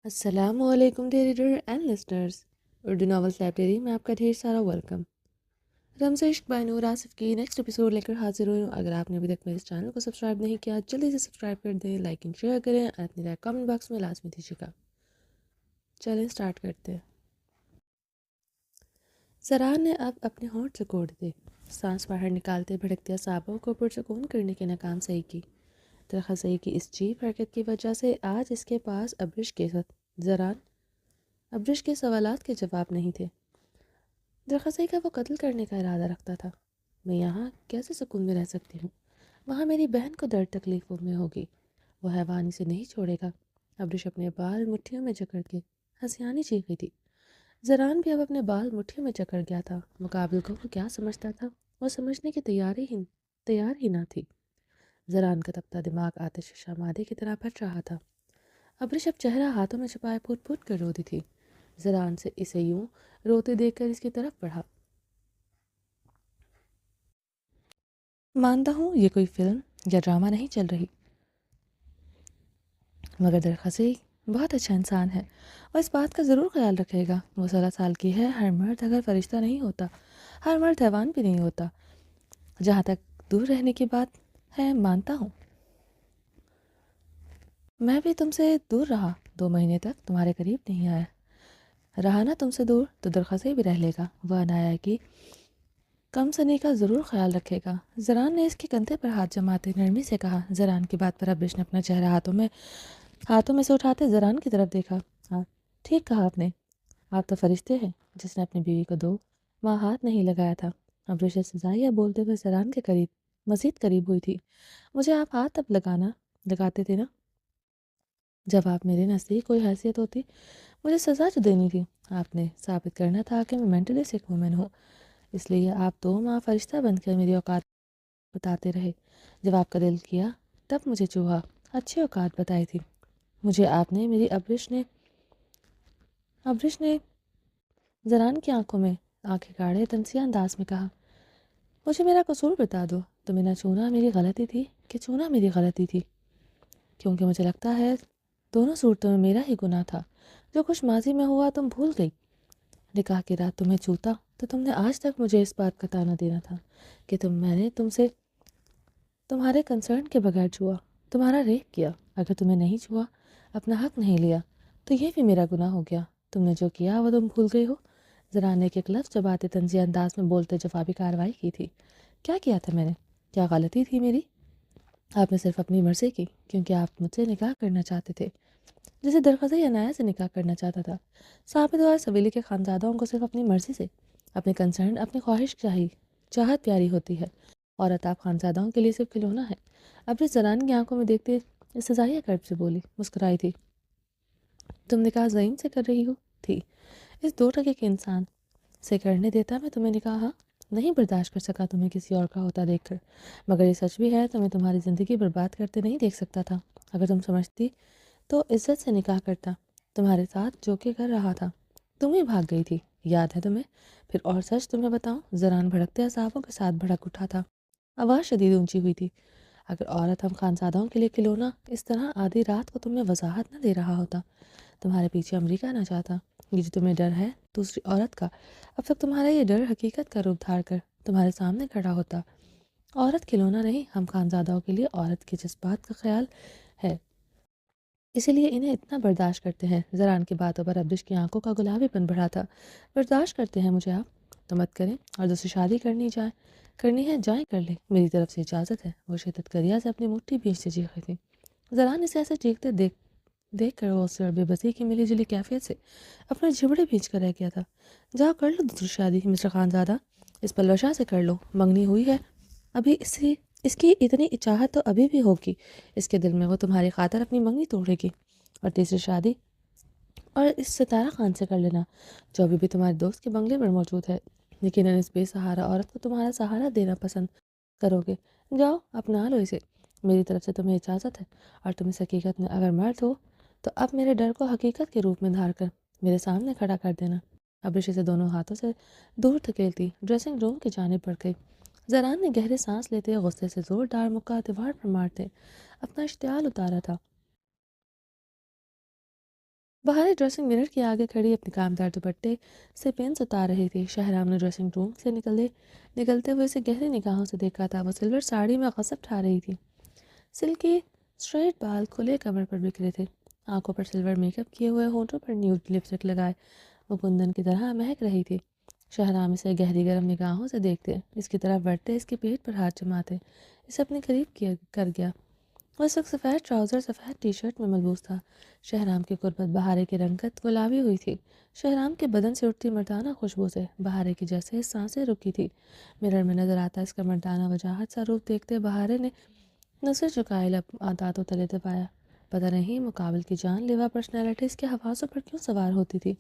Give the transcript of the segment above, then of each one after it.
السلام علیکم dear reader and listeners, Urdu novels library میں آپ کا ڈھیر سارا ویلکم۔ رمز عشق بائی نور آصف کی نیکسٹ ایپیسوڈ لے کر حاضر ہوئی ہوں۔ اگر آپ نے ابھی تک میرے اس چینل کو سبسکرائب نہیں کیا جلدی سے سبسکرائب کر دیں، لائک اینڈ شیئر کریں اور اپنی رائے کامنٹ باکس میں لازمی دیجیے گا۔ چلیں سٹارٹ کرتے ہیں۔ زران نے اب اپنے ہونٹ سے کوڑ دے، سانس باہر نکالتے بھڑکتے اعصابوں کو پرسکون کرنے کے ناکام صحیح کی۔ درخصئی کی اس چیپ حرکت کی وجہ سے آج اس کے پاس ابرش کے سوالات کے جواب نہیں تھے۔ درخصئی کا وہ قتل کرنے کا ارادہ رکھتا تھا۔ میں یہاں کیسے سکون میں رہ سکتی ہوں؟ وہاں میری بہن کو درد تکلیفوں میں ہوگی، وہ حیوان اسے نہیں چھوڑے گا۔ ابرش اپنے بال مٹھیوں میں جکڑ کے ہنسیانی چیخی تھی۔ زران بھی اب اپنے بال مٹھیوں میں جکڑ گیا تھا۔ مقابل کو وہ کیا سمجھتا تھا؟ وہ سمجھنے کی تیار ہی نہ تھی۔ زران کا تپتا دماغ آتش شمادے کی طرح پھٹ رہا تھا۔ ابرش اب چہرہ ہاتھوں میں چھپائے پھوٹ پھوٹ کر روتی تھی۔ زران سے اسے یوں روتے دیکھ کر اس کی طرف بڑھا۔ مانتا ہوں یہ کوئی فلم یا ڈرامہ نہیں چل رہی، مگر درخصئی بہت اچھا انسان ہے اور اس بات کا ضرور خیال رکھے گا۔ وہ 16 سال کی ہے۔ ہر مرد اگر فرشتہ نہیں ہوتا، ہر مرد حیوان بھی نہیں ہوتا۔ جہاں تک دور رہنے کی بات ہے، مانتا ہوں میں بھی تم سے دور رہا، 2 مہینے تک تمہارے قریب نہیں آیا۔ رہا نا تم سے دور تو درخصئی بھی رہ لے گا۔ وہ انایا کی کم سنی کا ضرور خیال رکھے گا۔ زران نے اس کے کندھے پر ہاتھ جماتے نرمی سے کہا۔ زران کی بات پر ابرش نے اپنا چہرہ ہاتھوں میں سے اٹھاتے زران کی طرف دیکھا۔ ہاں ٹھیک کہا آپ نے، آپ تو فرشتے ہیں جس نے اپنی بیوی کو 2 ماہ ہاتھ نہیں لگایا تھا۔ ابرش سزائیہ بولتے ہوئے زران کے مزید قریب ہوئی تھی۔ مجھے آپ ہاتھ تب لگاتے تھے نا جب آپ میرے نزدیک کوئی حیثیت ہوتی۔ مجھے سزا جو دینی تھی، آپ نے ثابت کرنا تھا کہ میں مینٹلی سک وومن ہوں، اس لیے آپ 2 ماہ فرشتہ بن کر میری اوقات بتاتے رہے۔ جب آپ کا دل کیا تب مجھے چوہا اچھی اوقات بتائی تھی۔ مجھے آپ نے میری ابرش نے زران کی آنکھیں گاڑے تنزیہ انداز میں کہا۔ مجھے میرا قصور بتا دو، تمہیں نہ چھونا میری غلطی تھی کہ چھونا میری غلطی تھی؟ کیونکہ مجھے لگتا ہے دونوں صورتوں میں میرا ہی گناہ تھا۔ جو کچھ ماضی میں ہوا تم بھول گئی۔ نکاح کی رات تمہیں چھوتا تو تم نے آج تک مجھے اس بات کا تانا دینا تھا کہ میں نے تم سے تمہارے کنسرن کے بغیر چھوا، تمہارا ریپ کیا۔ اگر تمہیں نہیں چھوا، اپنا حق نہیں لیا، تو یہ بھی میرا گناہ ہو گیا۔ تم نے جو کیا وہ تم بھول گئی ہو۔ زران نے ایک لفظ چباتے تنزیہ انداز میں بولتے جوابی کارروائی کی تھی۔ کیا کیا تھا میں نے؟ کیا غلطی تھی میری؟ آپ نے صرف اپنی مرضی کی، کیونکہ آپ مجھ سے نکاح کرنا چاہتے تھے، جسے درخصئی عنایہ سے نکاح کرنا چاہتا تھا۔ ثابت اور سویلی کے خاندادوں کو صرف اپنی مرضی سے، اپنے کنسرن، اپنی خواہش چاہت پیاری ہوتی ہے۔ عورت آپ خاندادوں کے لیے صرف کھلونا ہے۔ ابرش زران کی آنکھوں میں دیکھتے سزائیہ قلب سے بولی، مسکرائی تھی۔ تم نکاح زعیم سے کر رہی ہو تھی؟ اس 2 ٹکے کے انسان سے کرنے دیتا میں تمہیں نکاح؟ ہاں، نہیں برداشت کر سکا تمہیں کسی اور کا ہوتا دیکھ کر، مگر یہ سچ بھی ہے تمہیں تمہاری زندگی برباد کرتے نہیں دیکھ سکتا تھا۔ اگر تم سمجھتی تو عزت سے نکاح کرتا۔ تمہارے ساتھ جو کہ کر رہا تھا، تم ہی بھاگ گئی تھی، یاد ہے تمہیں؟ پھر اور سچ تمہیں بتاؤں، زران بھڑکتے اعصابوں کے ساتھ بھڑک اٹھا تھا۔ آواز شدید اونچی ہوئی تھی۔ اگر عورت ہم خانزادوں کے لیے کھلونا اس طرح آدھی رات کو تمہیں وضاحت نہ دے رہا ہوتا، تمہارے پیچھے امریکہ نہ جاتا، یہ جو تمہیں ڈر ہے دوسری عورت کا، اب تک تمہارا یہ ڈر حقیقت کا روپ دھار کر تمہارے سامنے کھڑا ہوتا۔ عورت کھلونا نہیں، ہم خانزادوں کے لیے عورت کے جذبات کا خیال ہے، اسی لیے انہیں اتنا برداشت کرتے ہیں۔ زران کی باتوں پر ابرش کی آنکھوں کا گلابی پن بڑھا تھا۔ برداشت کرتے ہیں مجھے آپ؟ تو مت کریں، اور دوسری شادی کرنی ہے جائیں کر لیں، میری طرف سے اجازت ہے۔ وہ شدت کریا سے اپنی مٹھی بھینچتے چیخی تھی۔ زران اسے ایسے چیختے دیکھ کر وہ اسے اور بے بسی کی ملی جلی کیفیت سے اپنے جھبڑے بھینچ کر رہ گیا تھا۔ جاؤ کر لو دوسری شادی مسٹر خانزادہ، اس پلوہ شاہ سے کر لو، منگنی ہوئی ہے ابھی اس کی اتنی چاہت تو ابھی بھی ہوگی اس کے دل میں، وہ تمہاری خاطر اپنی منگنی توڑے گی، اور تیسری شادی اور اس ستارہ خان سے کر لینا جو ابھی بھی تمہارے دوست کے بنگلے پر موجود ہے۔ یقیناً اس بے سہارا عورت کو تمہارا سہارا دینا پسند کرو گے۔ جاؤ اپنا لو اسے، میری طرف سے تمہیں اجازت ہے، اور تم اس حقیقت میں اگر مرد ہو تو اب میرے ڈر کو حقیقت کے روپ میں دھار کر میرے سامنے کھڑا کر دینا۔ ابرش سے دونوں ہاتھوں سے دور دھکیلتی ڈریسنگ روم کی جانب بڑھ گئی۔ زران نے گہرے سانس لیتے غصے سے زوردار مکہ دیوار پر مارتے اپنا اشتعال اتارا تھا۔ بہارے ڈریسنگ مرر کے آگے کھڑی اپنے کامدار دوپٹے سے پینس اتار رہی تھی۔ شہرام نے ڈریسنگ روم سے نکلتے ہوئے اسے گہری نگاہوں سے دیکھا تھا۔ وہ سلور ساڑی میں غصب ٹھا رہی تھی، سلکی اسٹریٹ بال کھلے کمر پر بکھرے تھے، آنکھوں پر سلور میک اپ کیے ہوئے، ہونٹوں پر نیوڈ لپسٹک لگائے وہ کندن کی طرح مہک رہی تھی۔ شہرام اسے گہری گرم نگاہوں سے دیکھتے، اس کی طرف بڑھتے، اس کے پیٹ پر ہاتھ جماتے اسے اپنے قریب کر گیا۔ وہ اس وقت سفید ٹراؤزر سفید ٹی شرٹ میں ملبوس تھا۔ شہرام کی قربت بہارے کی رنگت گلابی ہوئی تھی۔ شہرام کے بدن سے اٹھتی مردانہ خوشبو سے بہارے کی جیسے سانسیں رکی تھی۔ مرر میں نظر آتا اس کا مردانہ وجاہت سا روپ دیکھتے بہارے نے نظر چکائے لب دانتوں تلے دبایا۔ پتہ نہیں مقابل کی جان لیوا پرسنالٹی اس کے حواسوں پر کیوں سوار ہوتی تھی۔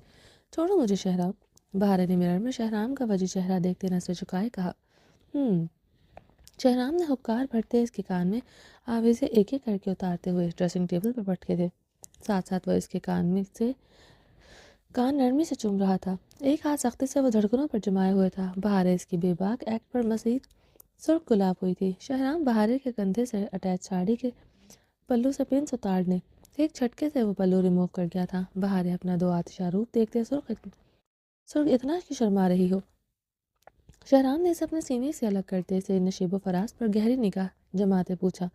چھوڑو مجھے شہرام، بہارے نے مرر میں شہرام کا وجہ چہرہ دیکھتے نظر چکائے کہا۔ شہرام نے ہبکار بھرتے اس کے کان میں آویزیں ایک ایک کر کے اتارتے ہوئے ڈریسنگ ٹیبل پر پٹکے تھے، ساتھ ساتھ وہ اس کے کان نرمی سے چوم رہا تھا۔ ایک ہاتھ سختی سے وہ دھڑکنوں پر جمائے ہوئے تھا۔ بہارے اس کی بے باک ایکٹ پر مزید سرخ گلاب ہوئی تھی۔ شہرام بہارے کے کندھے سے اٹیچ ساڑی کے پلو سے پنس اتارنے ایک جھٹکے سے وہ پلو ریموو کر گیا تھا۔ بہارے اپنا دو آتشہ روپ دیکھتے سرخ اتنا کی شرما رہی ہو۔ شہرام نے اسے اپنے سینے سے الگ کرتے اسے نشیب و فراز پر گہری نگاہ جماتے پوچھا۔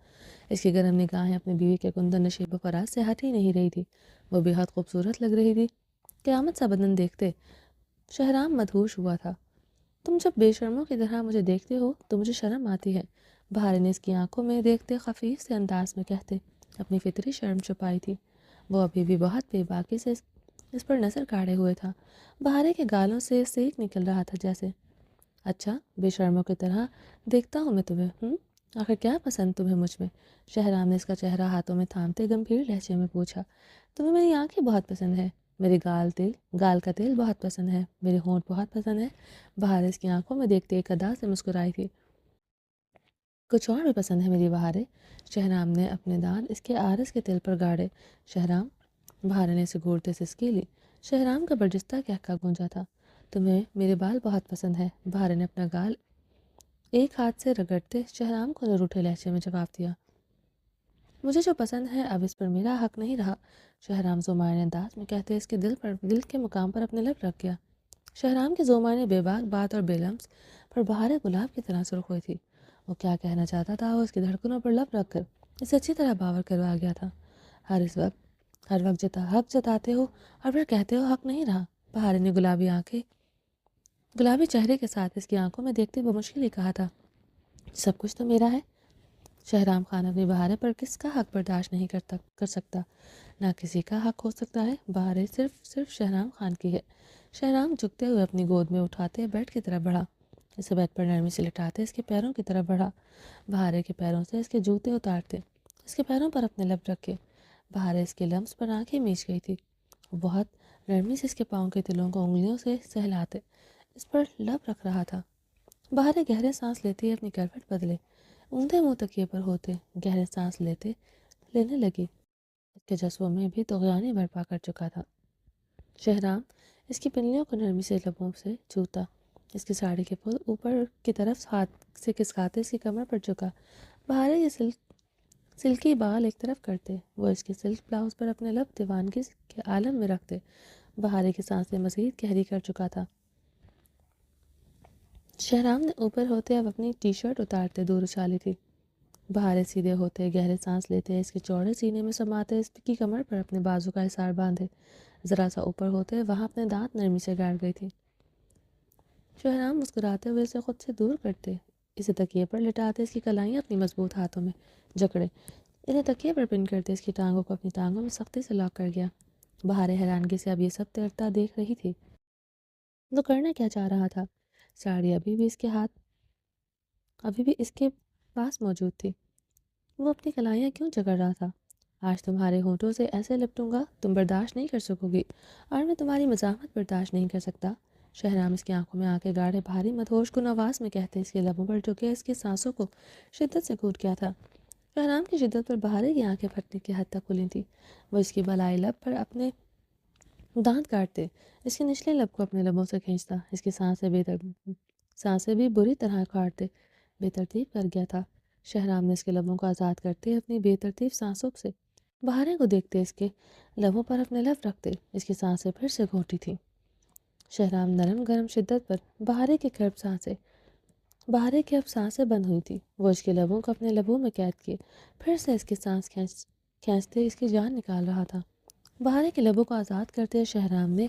اس کی گرم نگاہیں اپنی بیوی کے کندن نشیب و فراز سے ہٹ ہی نہیں رہی تھی۔ وہ بے حد خوبصورت لگ رہی تھی۔ قیامت سا بدن دیکھتے شہرام مدہوش ہوا تھا۔ تم جب بے شرموں کی طرح مجھے دیکھتے ہو تو مجھے شرم آتی ہے، بہارے نے اس کی آنکھوں میں دیکھتے خفیف سے انداز میں کہتے اپنی فطری شرم چھپائی تھی۔ وہ ابھی بھی بہت بے باکی سے اس پر نظر گاڑے ہوئے تھا۔ بہارے کے گالوں سے سیک نکل رہا تھا جیسے، اچھا بے شرموں کی طرح دیکھتا ہوں میں تمہیں، آخر کیا پسند تمہیں مجھ میں؟ شہرام نے اس کا چہرہ ہاتھوں میں تھامتے گمبھیر لہجے میں پوچھا۔ تمہیں میری آنکھیں بہت پسند ہے، میری گال کا تیل بہت پسند ہے، میرے ہونٹ بہت پسند ہے۔ بہارے اس کی آنکھوں میں دیکھتے ایک ادا سے مسکرائی تھی۔ کچھ اور بھی پسند ہے میری بہارے؟ شہرام نے اپنے دانت اس کے آرس کے تل پر گاڑے۔ شہرام، بہارے نے اسے گھورتے سسکی لی۔ شہرام کا برجستہ کہکا گونجا تھا۔ تمہیں میرے بال بہت پسند ہے، بہارے نے اپنا گال ایک ہاتھ سے رگڑتے شہرام کو روٹھے لہجے میں جواب دیا۔ مجھے جو پسند ہے اب اس پر میرا حق نہیں رہا، شہرام زومائن انداز میں کہتے اس کے دل کے مقام پر اپنے لب رکھ گیا۔ شہرام کے زومائن بے باک بات اور بے لمس پر بہارے گلاب کی طرح سرخ ہوئی تھی۔ وہ کیا کہنا چاہتا تھا وہ اس کی دھڑکنوں پر لب رکھ کر اسے اچھی طرح باور کروا گیا تھا۔ ہر وقت حق جتاتے ہو اور پھر کہتے ہو حق نہیں رہا، بہارے نے گلابی چہرے کے ساتھ اس کی آنکھوں میں دیکھتے بمشکل ہی کہا تھا۔ سب کچھ تو میرا ہے۔ شہرام خان اپنی بہارے پر کس کا حق برداشت نہیں کر سکتا، نہ کسی کا حق ہو سکتا ہے، بہارے صرف شہرام خان کی ہے۔ شہرام جھکتے ہوئے اپنی گود میں اٹھاتے بیڈ کی طرف بڑھا، اسے بیڈ پر نرمی سے لٹاتے اس کے پیروں کی طرف بڑھا، بہارے کے پیروں سے اس کے جوتے اتارتے اس کے پیروں پر اپنے لب رکھے۔ بہارے اس کے لمس پر آنکھیں میچ گئی تھی۔ وہ بہت نرمی سے اس کے پاؤں کے تلوں کو انگلیوں سے سہلاتے اس پر لب رکھ رہا تھا۔ بہارے گہرے سانس لیتے اپنی کروٹ بدلے، اونھے منہ تکیے پر ہوتے گہرے سانس لینے لگی۔ اس کے جذبوں میں بھی طغیانی برپا کر چکا تھا۔ شہرام اس کی پنلیوں کو نرمی سے لبوں سے چھوتا، اس کی ساڑی کے پھول اوپر کی طرف ہاتھ سے کسکاتے اس کی کمر پر جھکا۔ بہارے یہ سلکی بال ایک طرف کرتے وہ اس کے سلک بلاؤز پر اپنے لب دیوانگی کے عالم میں رکھتے۔ بہارے کی سانسیں مزید گہری کر چکا تھا۔ شہرام نے اوپر ہوتے اب اپنی ٹی شرٹ اتارتے دور اچھالی تھی۔ بہارے سیدھے ہوتے گہرے سانس لیتے اس کے چوڑے سینے میں سماتے اس کی کمر پر اپنے بازو کا حصار باندھے، ذرا سا اوپر ہوتے وہاں اپنے دانت نرمی سے گاڑ گئی تھی۔ شہرام مسکراتے ہوئے اسے خود سے دور کرتے اسے تکیے پر لٹاتے اس کی کلائیاں اپنی مضبوط ہاتھوں میں جکڑے انہیں تکیے پر پن کرتے اس کی ٹانگوں کو اپنی ٹانگوں میں سختی سے لاک کر گیا۔ بہارے حیرانگی سے اب یہ سب تیرتا دیکھ رہی تھی۔ وہ کرنا کیا چاہ رہا تھا؟ ساڑی ابھی بھی اس کے پاس موجود تھی۔ وہ اپنی کلائیاں کیوں جکڑ رہا تھا؟ آج تمہارے ہونٹوں سے ایسے لپٹوں گا تم برداشت نہیں کر سکو گی، اور میں تمہاری مزاحمت برداشت نہیں کر سکتا۔ شہرام اس کی آنکھوں میں آنکھیں گاڑے بھاری مدہوش کن آواز میں کہتے اس کے لبوں پر جھکے اس کی سانسوں کو شدت سے گھوٹ کیا تھا۔ شہرام کی شدت پر بہارے کی آنکھیں پھٹنے کی حد تک کھلی تھیں۔ وہ اس کی بالائی لب پر اپنے دانت کاٹتے اس کے نچلے لب کو اپنے لبوں سے کھینچتا اس کی سانسیں بھی بری طرح کاٹتے بے ترتیب کر گیا تھا۔ شہرام نے اس کے لبوں کو آزاد کرتے اپنی بے ترتیب سانسوں سے بہاریں کو دیکھتے اس کے لبوں پر اپنے لب رکھتے اس کی سانسیں پھر سے گھونٹی تھیں۔ شہرام نرم گرم شدت پر بہارے کی اب سانسیں بند ہوئی تھی۔ وہ اس کے لبوں کو اپنے لبوں میں قید کیے پھر سے اس کی سانس کھینچتے اس کی جان نکال رہا تھا۔ بہارے کے لبوں کو آزاد کرتے شہرام نے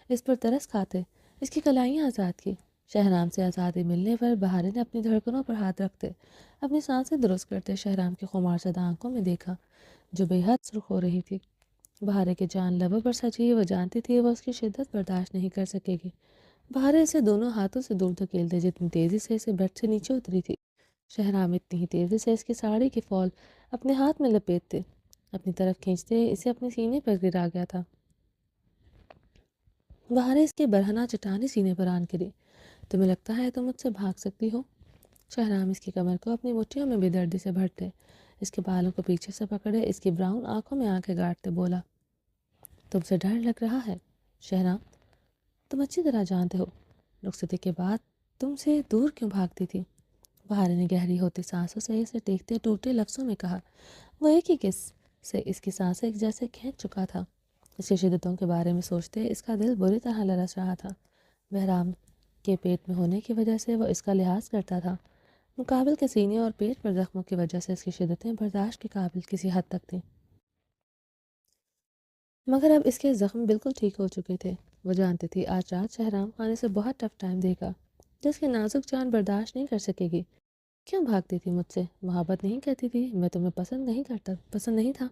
اس پر ترس کھاتے اس کی کلائیاں آزاد کی۔ شہرام سے آزادی ملنے پر بہارے نے اپنی دھڑکنوں پر ہاتھ رکھتے اپنی سانسیں درست کرتے شہرام کی خمار زدہ آنکھوں میں دیکھا جو بے حد سرخ ہو رہی تھی۔ بہارے کی جان لبوں پر سجی، وہ جانتی تھی وہ اس کی شدت برداشت نہیں کر سکے گی۔ بہارے اسے دونوں ہاتھوں سے دور دھکیلتے جتنی تیزی سے اسے بیڈ سے نیچے اتری تھی، شہرام اتنی ہی تیزی سے اس کی ساڑی کی فال اپنے ہاتھ میں لپیٹتے اپنی طرف کھینچتے اسے اپنے سینے پر گرا گیا تھا۔ بہارے اس کے برہنہ چٹانی سینے پر آن گری۔ تمہیں لگتا ہے تم مجھ سے بھاگ سکتی ہو؟ شہرام اس کی کمر کو اپنی مٹھیوں میں بے دردی سے بھرتے اس کے بالوں کو پیچھے سے پکڑے اس کی براؤن آنکھوں میں آنکھیں گاڑتے بولا، تم سے ڈر لگ رہا ہے شہرام؟ تم اچھی طرح جانتے ہو رخصتی کے بعد تم سے دور کیوں بھاگتی تھی؟ بہارے نے گہری ہوتی سانسوں سے اسے ٹیکتے ٹوٹے لفظوں میں کہا۔ وہ ایک ہی کس سے اس کی سانسیں ایک جیسے کھینچ چکا تھا۔ اس کی شدتوں کے بارے میں سوچتے اس کا دل بری طرح لرز رہا تھا۔ بہرام کے پیٹ میں ہونے کی وجہ سے وہ اس کا لحاظ کرتا تھا، مقابل کے سینے اور پیٹ پر زخموں کی وجہ سے اس کی شدتیں برداشت کے قابل کسی حد تک تھیں، مگر اب اس کے زخم بالکل ٹھیک ہو چکے تھے۔ وہ جانتی تھی آج رات شہرام خانے سے بہت ٹف ٹائم دے گا جس کی نازک جان برداشت نہیں کر سکے گی۔ کیوں بھاگتی تھی مجھ سے؟ محبت نہیں کرتی تھی؟ میں تمہیں پسند نہیں تھا؟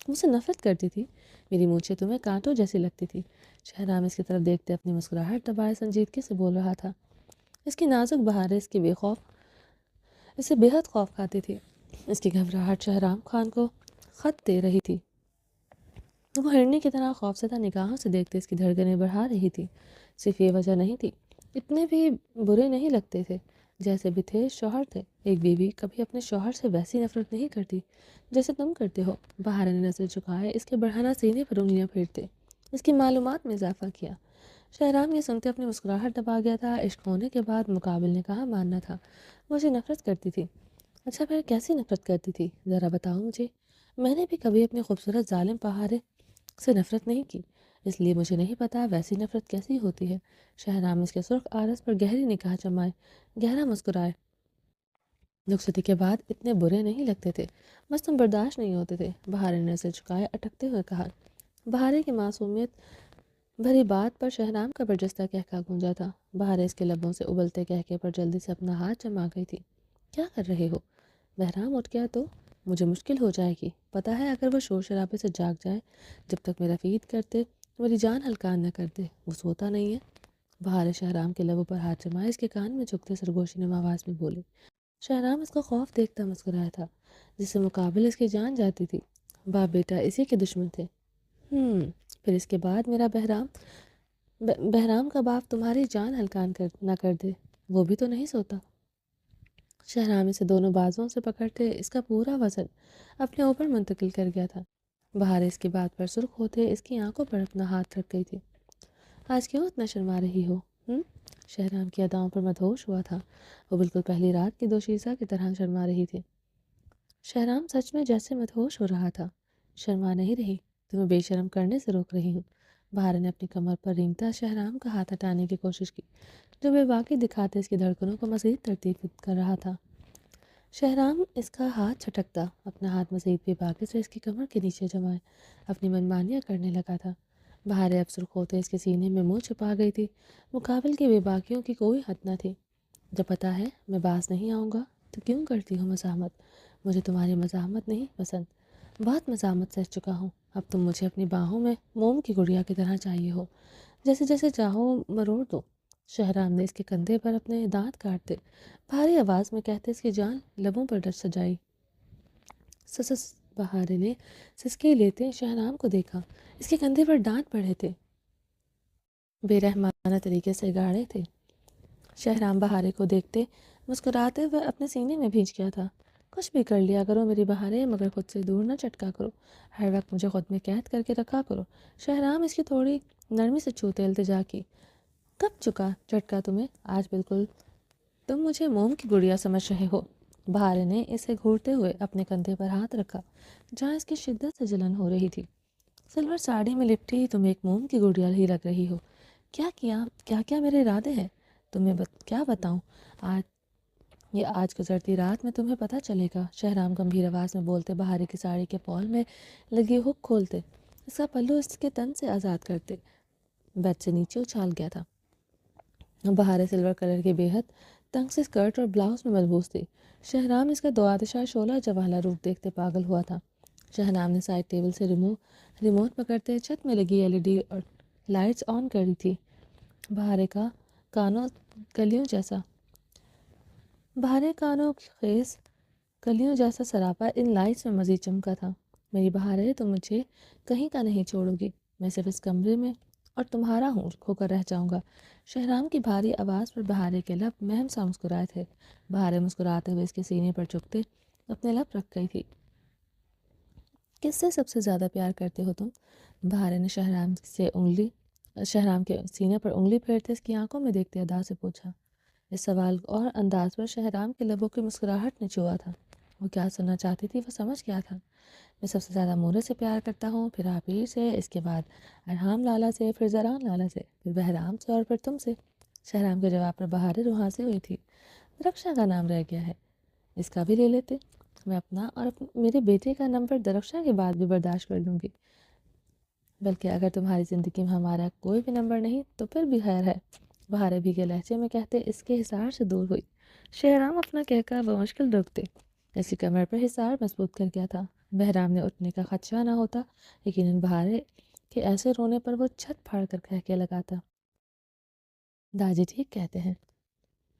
مجھ سے نفرت کرتی تھی؟ میری مونچھیں تمہیں کانٹوں جیسی لگتی تھی؟ شہرام اس کی طرف دیکھتے اپنی مسکراہٹ دبائے سنجیدگی سے بول رہا تھا۔ اس کی نازک بہاریں اسے بے حد خوف کھاتی تھی۔ اس کی گھبراہٹ شہرام خان کو خط دے رہی تھی۔ وہ ہرنی کی طرح خوفزدہ نگاہوں سے دیکھتے اس کی دھڑکنیں بڑھا رہی تھی۔ صرف یہ وجہ نہیں تھی، اتنے بھی برے نہیں لگتے تھے جیسے بھی تھے شوہر تھے۔ ایک بیوی کبھی اپنے شوہر سے ویسی نفرت نہیں کرتی جیسے تم کرتے ہو۔ بہارے نے نظر جھکائے اس کے بڑھانا سینے پر انگلیاں پھیرتے اس کی معلومات میں اضافہ کیا۔ شہرام یہ سنتے اپنی مسکراہٹ دبا گیا تھا۔ عشق ہونے کے بعد مقابل نے کہا ماننا تھا وہ اسے نفرت کرتی تھی۔ اچھا پھر کیسی نفرت کرتی تھی ذرا بتاؤ مجھے۔ میں نے بھی کبھی اپنے خوبصورت ظالم پہاڑے سے نفرت نہیں کی، اس لیے مجھے نہیں پتا ویسی نفرت کیسی ہوتی ہے۔ شہرام اس کے سرخ آرس پر گہری نگاہ جمائے گہرا مسکرائے۔ رخصتی کے بعد اتنے برے نہیں لگتے تھے، بس تم برداشت نہیں ہوتے تھے۔ بہارے نے اسے جھکائے اٹکتے ہوئے کہا۔ بہارے کی معصومیت بھری بات پر شہرام کا برجستہ کہکا گونجا تھا۔ بہارے اس کے لبوں سے ابلتے کہکے پر جلدی سے اپنا ہاتھ جما گئی تھی۔ کیا کر رہے ہو؟ بہرام اٹھ گیا تو مجھے مشکل ہو جائے گی، پتہ ہے اگر وہ شور شرابے سے جاگ جائے جب تک میرا فید کرتے میری جان ہلکان نہ کر دے، وہ سوتا نہیں ہے۔ بہارے شہرام کے لبوں پر ہاتھ جمائے اس کے کان میں جھکتے سرگوشی نما آواز میں بولے۔ شہرام اس کو خوف دیکھتا مسکرایا تھا جس سے مقابل اس کی جان جاتی تھی۔ باپ بیٹا اسی کے دشمن تھے۔ پھر اس کے بعد میرا بہرام کا باپ تمہاری جان ہلکان نہ کر دے، وہ بھی تو نہیں سوتا۔ شہرام اسے دونوں بازوؤں سے پکڑتے اس کا پورا وزن اپنے اوپر منتقل کر گیا تھا۔ بہارے اس کی بات پر سرخ ہوتے اس کی آنکھوں پر اپنا ہاتھ رکھ گئی تھی۔ آج کیوں اتنا شرما رہی ہو؟ شہرام کی اداؤں پر مدہوش ہوا تھا۔ وہ بالکل پہلی رات کی دوشیزہ کی طرح شرما رہی تھی۔ شہرام سچ میں جیسے مدہوش ہو رہا تھا۔ شرما نہیں رہی، تمہیں بے شرم کرنے سے روک رہی ہوں۔ بہارے نے اپنی کمر پر رینگتا شہرام کا ہاتھ ہٹانے کی کوشش کی جو بے باکی دکھاتے اس کی دھڑکنوں کو مزید ترتیب کر رہا تھا۔ شہرام اس کا ہاتھ چھٹکتا اپنا ہاتھ مزید بے باکی سے اس کی کمر کے نیچے جمائے اپنی منمانیاں کرنے لگا تھا۔ بہارے اب سرخ ہوتے اس کے سینے میں منہ چھپا گئی تھی۔ مقابل کی بے باکیوں کی کوئی حد نہ تھی۔ جب پتا ہے میں باز نہیں آؤں گا تو کیوں کرتی ہوں مزاحمت؟ مجھے تمہاری مزاحمت نہیں پسند، بہت مزاحمت سہ چکا ہوں۔ اب تم مجھے اپنی باہوں میں موم کی گڑیا کی طرح چاہیے ہو، جیسے جیسے چاہو مروڑ دو۔ شہرام نے اس کے کندھے پر اپنے دانت کاٹتے بھاری آواز میں کہتے اس کی جان لبوں پر ڈر سجائی۔ سس بہارے نے سسکی لیتے شہرام کو دیکھا۔ اس کے کندھے پر دانت پڑے تھے، بے رحمانہ طریقے سے گاڑے تھے۔ شہرام بہارے کو دیکھتے مسکراتے ہوئے اپنے سینے میں بھیج گیا تھا۔ کچھ بھی کر لیا کرو میری بہارے، مگر خود سے دور نہ چٹکا کرو، ہر وقت مجھے خود میں قید کر کے رکھا کرو۔ شہرام اس کی تھوڑی نرمی سے چھوتے التجا کی۔ کب چکا چٹکا تمہیں؟ آج بالکل تم مجھے موم کی گڑیا سمجھ رہے ہو۔ بہارے نے اسے گھورتے ہوئے اپنے کندھے پر ہاتھ رکھا جہاں اس کی شدت سے جلن ہو رہی تھی۔ سلور ساڑی میں لپٹی تم ایک موم کی گڑیال ہی لگ رہی ہو۔ کیا میرے ارادے ہیں؟ تمہیں کیا بتاؤں؟ آج گزرتی رات میں تمہیں پتہ چلے گا، شہرام گمبھیر آواز میں بولتے بہارے کی ساڑی کے پول میں لگی ہک کھولتے، اس کا پلو اس کے تن سے آزاد کرتے۔ بیڈ سے نیچے اچھال گیا تھا۔ بہارے سلور کلر کے بے حد تنگ سے اسکرٹ اور بلاؤز میں ملبوس تھی۔ شہرام اس کا دو آتشا شعلہ جوالا روپ دیکھتے پاگل ہوا تھا۔ شہرام نے سائڈ ٹیبل سے ریموٹ پکڑتے چھت میں لگی LED اور لائٹس آن کری تھی۔ بہارے کا کانوں خیز کلیوں جیسا سراپا ان لائٹس میں مزید چمکا تھا۔ میری بہارے، تم مجھے کہیں کا نہیں چھوڑو گی، میں صرف اس کمرے میں اور تمہارا ہو کر رہ جاؤں گا۔ شہرام کی بھاری آواز پر بہارے کے لب مہم سا مسکرائے تھے۔ بہارے مسکراتے ہوئے اس کے سینے پر جھکتے اپنے لب رکھ گئی تھی۔ کس سے سب سے زیادہ پیار کرتے ہو تم؟ بہارے نے شہرام کے سینے پر انگلی پھیرتے اس کی آنکھوں میں دیکھتے ادا سے پوچھا۔ اس سوال اور انداز پر شہرام کے لبوں کی مسکراہٹ نے چھوا تھا۔ وہ کیا سننا چاہتی تھی وہ سمجھ گیا تھا۔ میں سب سے زیادہ مورے سے پیار کرتا ہوں، پھر عبیر سے، اس کے بعد ارحام لالا سے، پھر زران لالا سے، پھر بہرام سے اور پھر تم سے۔ شہرام کے جواب پر بہارے روحاں سے ہوئی تھی۔ درخشاں کا نام رہ گیا ہے، اس کا بھی لے لیتے۔ میں اپنا اور میرے بیٹے کا نمبر درخشاں کے بعد بھی برداشت کر لوں گی، بلکہ اگر تمہاری زندگی میں ہمارا کوئی بھی نمبر نہیں تو پھر بھی خیر ہے، بہارے بھیگے لہجے میں کہتے اس کے حصار سے دور ہوئی۔ شہرام اپنا کہکا بمشکل رکتے، اس کی کمر پر حصار مضبوط کر گیا تھا۔ بہرام نے اٹھنے کا خدشہ نہ ہوتا، یقیناً بہارے کے ایسے رونے پر وہ چھت پھاڑ کر کہکے لگاتا۔ داجی ٹھیک کہتے ہیں،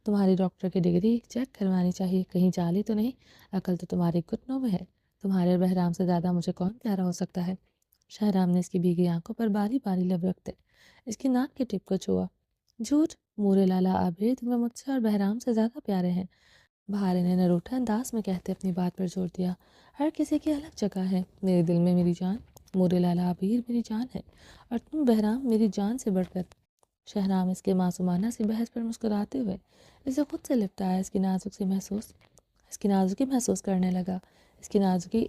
تمہاری ڈاکٹر کی ڈگری چیک کروانی چاہیے، کہیں جعلی تو نہیں، عقل تو تمہاری گھٹنوں میں ہے۔ تمہارے اور بہرام سے زیادہ مجھے کون پیارا ہو سکتا ہے؟ شہرام نے اس کی بھیگی آنکھوں پر باری باری لب رکھتے اس کی ناک کی ٹپ کو چھوا۔ جھوٹ، مورے لالا عابر تمہیں مجھ سے اور بہرام سے زیادہ پیارے ہیں، بہارے نے نروٹھا انداز میں کہتے اپنی بات پر زور دیا۔ ہر کسی کی الگ جگہ ہے، میرے دل میں میری جان مورے لالا عابر میری جان ہے، اور تم بہرام میری جان سے بڑھ کر۔ شہرام اس کے معصومانہ سی بحث پر مسکراتے ہوئے اسے خود سے لپٹایا، اس کی نازکی محسوس کرنے لگا۔ اس کی نازکی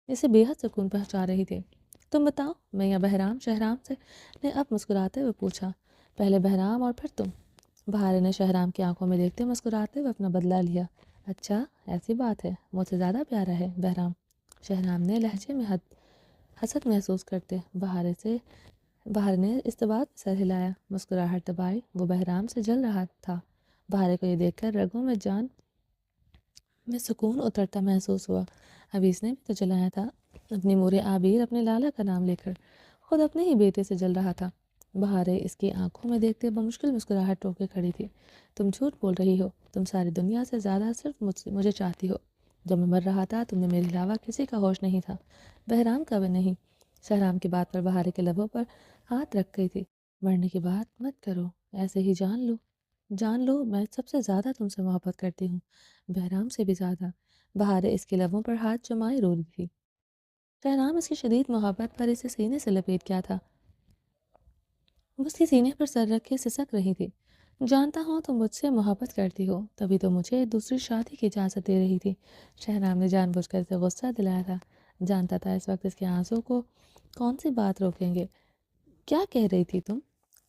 اسے بے حد سکون پہنچا رہی تھی۔ تم بتاؤ، میں یا بہرام؟ شہرام سے نے اب مسکراتے ہوئے پوچھا۔ پہلے بہرام اور پھر تم، بہارے نے شہرام کی آنکھوں میں دیکھتے مسکراتے ہوئے اپنا بدلہ لیا۔ اچھا ایسی بات ہے، مجھ سے زیادہ پیارا ہے بہرام؟ شہرام نے لہجے میں حسد محسوس کرتے بہار نے استباق سر ہلایا، مسکراہٹ دبائی، وہ بہرام سے جل رہا تھا۔ بہارے کو یہ دیکھ کر رگوں میں جان میں سکون اترتا محسوس ہوا۔ ابھی اس نے بھی تو جلایا تھا، اپنی مورے عابر اپنے لالا کا نام لے کر خود اپنے ہی بیٹے سے جل رہا تھا۔ بہارے اس کی آنکھوں میں دیکھتے بمشکل مسکراہٹ روکے کھڑی تھی۔ تم جھوٹ بول رہی ہو، تم ساری دنیا سے زیادہ صرف مجھے چاہتی ہو۔ جب میں مر رہا تھا تم نے میرے علاوہ کسی کا ہوش نہیں تھا، بہرام کا بھی نہیں۔ شہرام کی بات پر بہارے کے لبوں پر ہاتھ رکھ گئی تھی۔ مرنے کی بات مت کرو، ایسے ہی جان لو میں سب سے زیادہ تم سے محبت کرتی ہوں، بہرام سے بھی زیادہ۔ بہارے اس کے لبوں پر ہاتھ جمائے رو رہی تھی۔ شہرام اس کی شدید محبت پر اسے سینے سے لپیٹ گیا تھا، اس کے سینے پر سر رکھے سسک رہی تھی۔ جانتا ہوں تم مجھ سے محبت کرتی ہو، تبھی تو مجھے دوسری شادی کی اجازت دے رہی تھی۔ شہرام نے جان بوجھ کر اسے غصہ دلایا تھا، جانتا تھا اس وقت اس کے آنسوں کو کون سی بات روکیں گے۔ کیا کہہ رہی تھی تم؟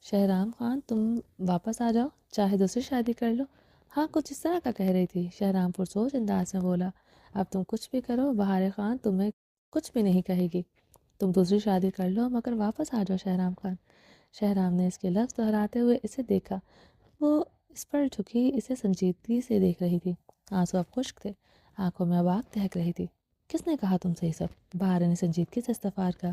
شہرام خان تم واپس آ جاؤ، چاہے دوسری شادی کر لو۔ ہاں کچھ اس طرح کا کہہ رہی تھی، شہرام پرسوچ انداز میں بولا۔ اب تم کچھ بھی کرو، بہارے خان تمہیں کچھ بھی نہیں کہے گی، تم دوسری شادی کر لو مگر واپس آ جاؤ شہرام خان۔ شہرام نے اس کے لفظ دہراتے ہوئے اسے دیکھا، وہ اس پر جھکی اسے سنجیدگی سے دیکھ رہی تھی، آنسو اب خشک تھے، آنکھوں میں آگ دہک رہی تھی۔ کس نے کہا تم سے یہ سب؟ بہارے نے سنجیدگی سے استفسار کا۔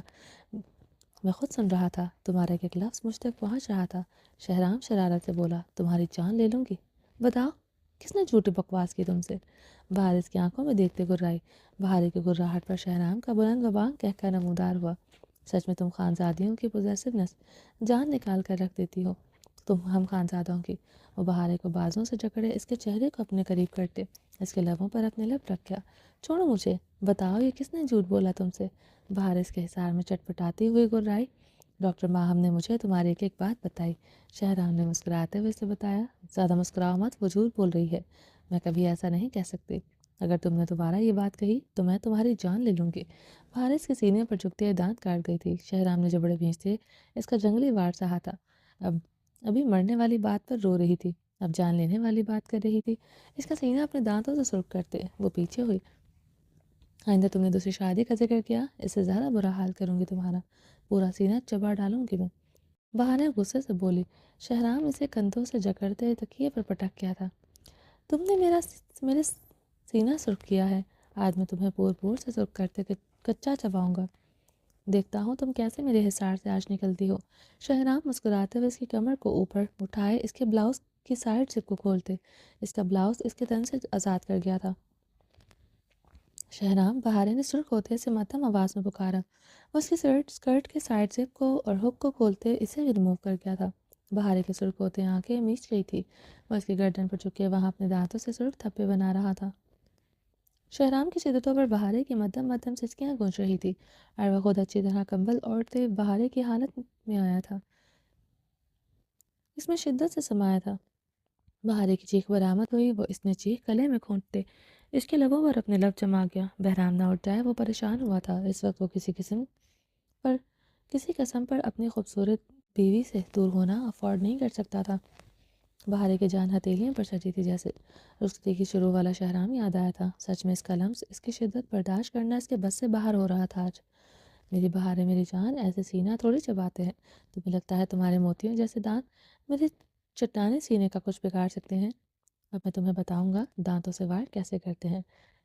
میں خود سن رہا تھا، تمہارا ایک لفظ مجھ تک پہنچ رہا تھا۔ شہرام شرارت سے بولا، تمہاری جان لے لوں گی؟ بتاؤ کس نے جھوٹی بکواس کی تم سے؟ بہار اس کی آنکھوں میں دیکھتے گرائی۔ بہارے کی گراہٹ پر شہرام کا بلند و بانگ کہکا نمودار ہوا۔ سچ میں تم خانزادیوں کی پوزیسونیس جان نکال کر رکھ دیتی ہو، تم ہم خانزادوں کی۔ وہ بہارے کو بازوں سے جکڑے اس کے چہرے کو اپنے قریب کرتے اس کے لبوں پر اپنے لب رکھ گیا۔ چھوڑو مجھے، بتاؤ یہ کس نے جھوٹ بولا تم سے؟ بہار اس کے حصار میں چٹپٹاتی ہوئی گرائی۔ ڈاکٹر ماہم نے مجھے تمہاری ایک بات بتائی۔ شہرام نے مسکراتے ہوئے اسے بتایا۔ زیادہ مسکراؤ مت، وہ جھوٹ بول رہی ہے۔ میں کبھی ایسا نہیں کہہ سکتی۔ اگر تم نے دوبارہ یہ بات کہی تو میں تمہاری جان لے لوں گی۔ بہار اس کے سینے پر جھکتے ہوئے دانت کاٹ گئی تھی۔ شہرام نے جو بڑے بھینس تھے اس کا جنگلی وار سہا تھا۔ اب ابھی مرنے والی بات پر رو رہی تھی، اب جان لینے والی بات کر رہی تھی۔ اس کا سینہ اپنے دانتوں سے سرخ کرتے وہ پیچھے ہوئی۔ آئندہ تم نے دوسری شادی کا ذکر کیا، اس سے زیادہ برا حال کروں گی تمہارا، پورا سینہ چبا ڈالوں گی میں۔ بہار غصے سے بولی۔ شہرام اسے کندھوں سے جکڑتے تکیے پر پٹک گیا تھا۔ تم نے میرے سینہ سرخ کیا ہے، آج میں تمہیں پور پور سے سرخ کرتے کچا چباؤں گا۔ دیکھتا ہوں تم کیسے میرے حصار سے آج نکلتی ہو۔ شہرام مسکراتے ہوئے اس کی کمر کو اوپر اٹھائے اس کے بلاؤز کی سائڈ زپ کو کھولتے اس کا بلاؤز اس کے تن سے آزاد کر گیا تھا۔ شہرام، بہارے نے سرخ ہوتے سے مدھم آواز میں پکارا۔ وہ اس کی اسکرٹ کے سائڈ زپ کو اور ہک کو کھولتے اسے بھی ریموو کر گیا تھا۔ بہارے کے سرخ ہوتے آنکھیں میچ گئی تھی۔ وہ اس کی گردن پر چکے وہاں اپنے دانتوں سے سرخ تھپے بنا رہا تھا۔ شہرام کی شدتوں پر بہارے کی مدھم مدھم سسکیاں گونج رہی تھی اور وہ خود اچھی طرح کمبل اوڑھتے بہارے کی حالت میں آیا تھا، اس میں شدت سے سمایا تھا۔ بہارے کی چیخ برآمد ہوئی، وہ اس نے چیخ گلے میں کھونٹتے اس کے لبوں پر اپنے لب جما گیا۔ بہرام نہ اٹھ جائے وہ پریشان ہوا تھا۔ اس وقت وہ کسی قسم پر اپنی خوبصورت بیوی سے دور ہونا افورڈ نہیں کر سکتا تھا۔ بہارے کی جان ہتھیلیوں پر سجی تھی، جیسے رخصتی کی شروع والا شہرام یاد آیا تھا۔ سچ میں اس کا لمس، اس کی شدت برداشت کرنا اس کے بس سے باہر ہو رہا تھا آج۔ میری بہارے، میری جان، ایسے سینہ تھوڑی چباتے ہیں۔ تمہیں لگتا ہے تمہارے موتیوں جیسے دانت میرے چٹانے سینے کا کچھ بگاڑ سکتے ہیں؟ اب میں تمہیں بتاؤں گا دانتوں سے وار کیسے کرتے ہیں،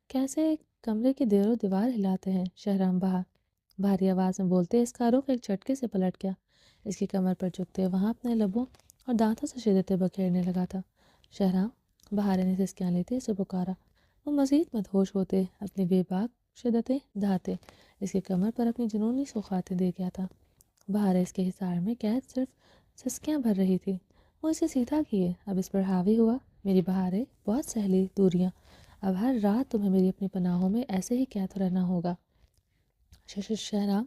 کیسے کمرے کی دیر و دیوار ہلاتے ہیں۔ شہرام بھاری آواز میں بولتے اس کا رخ ایک جھٹکے سے پلٹ گیا۔ اس کی کمر پر جھکتے وہاں اپنے لبوں اور دانتوں سے شدتیں بکھیرنے لگا تھا۔ شہرام، بہارے نے سسکیاں لیتے اسے پکارا۔ وہ مزید مدہوش ہوتے اپنی بے باک شدتیں دہاتے اس کی کمر پر اپنی جنونی سوخاتے دے گیا تھا۔ بہارے اس کے حصار میں قید صرف سسکیاں بھر رہی تھی۔ وہ اسے سیدھا کیے، اب اس پر حاوی ہوا۔ میری بہارے، بہت سہلی دوریاں، اب ہر رات تمہیں میری اپنی پناہوں میں ایسے ہی قید رہنا ہوگا۔ شہرام،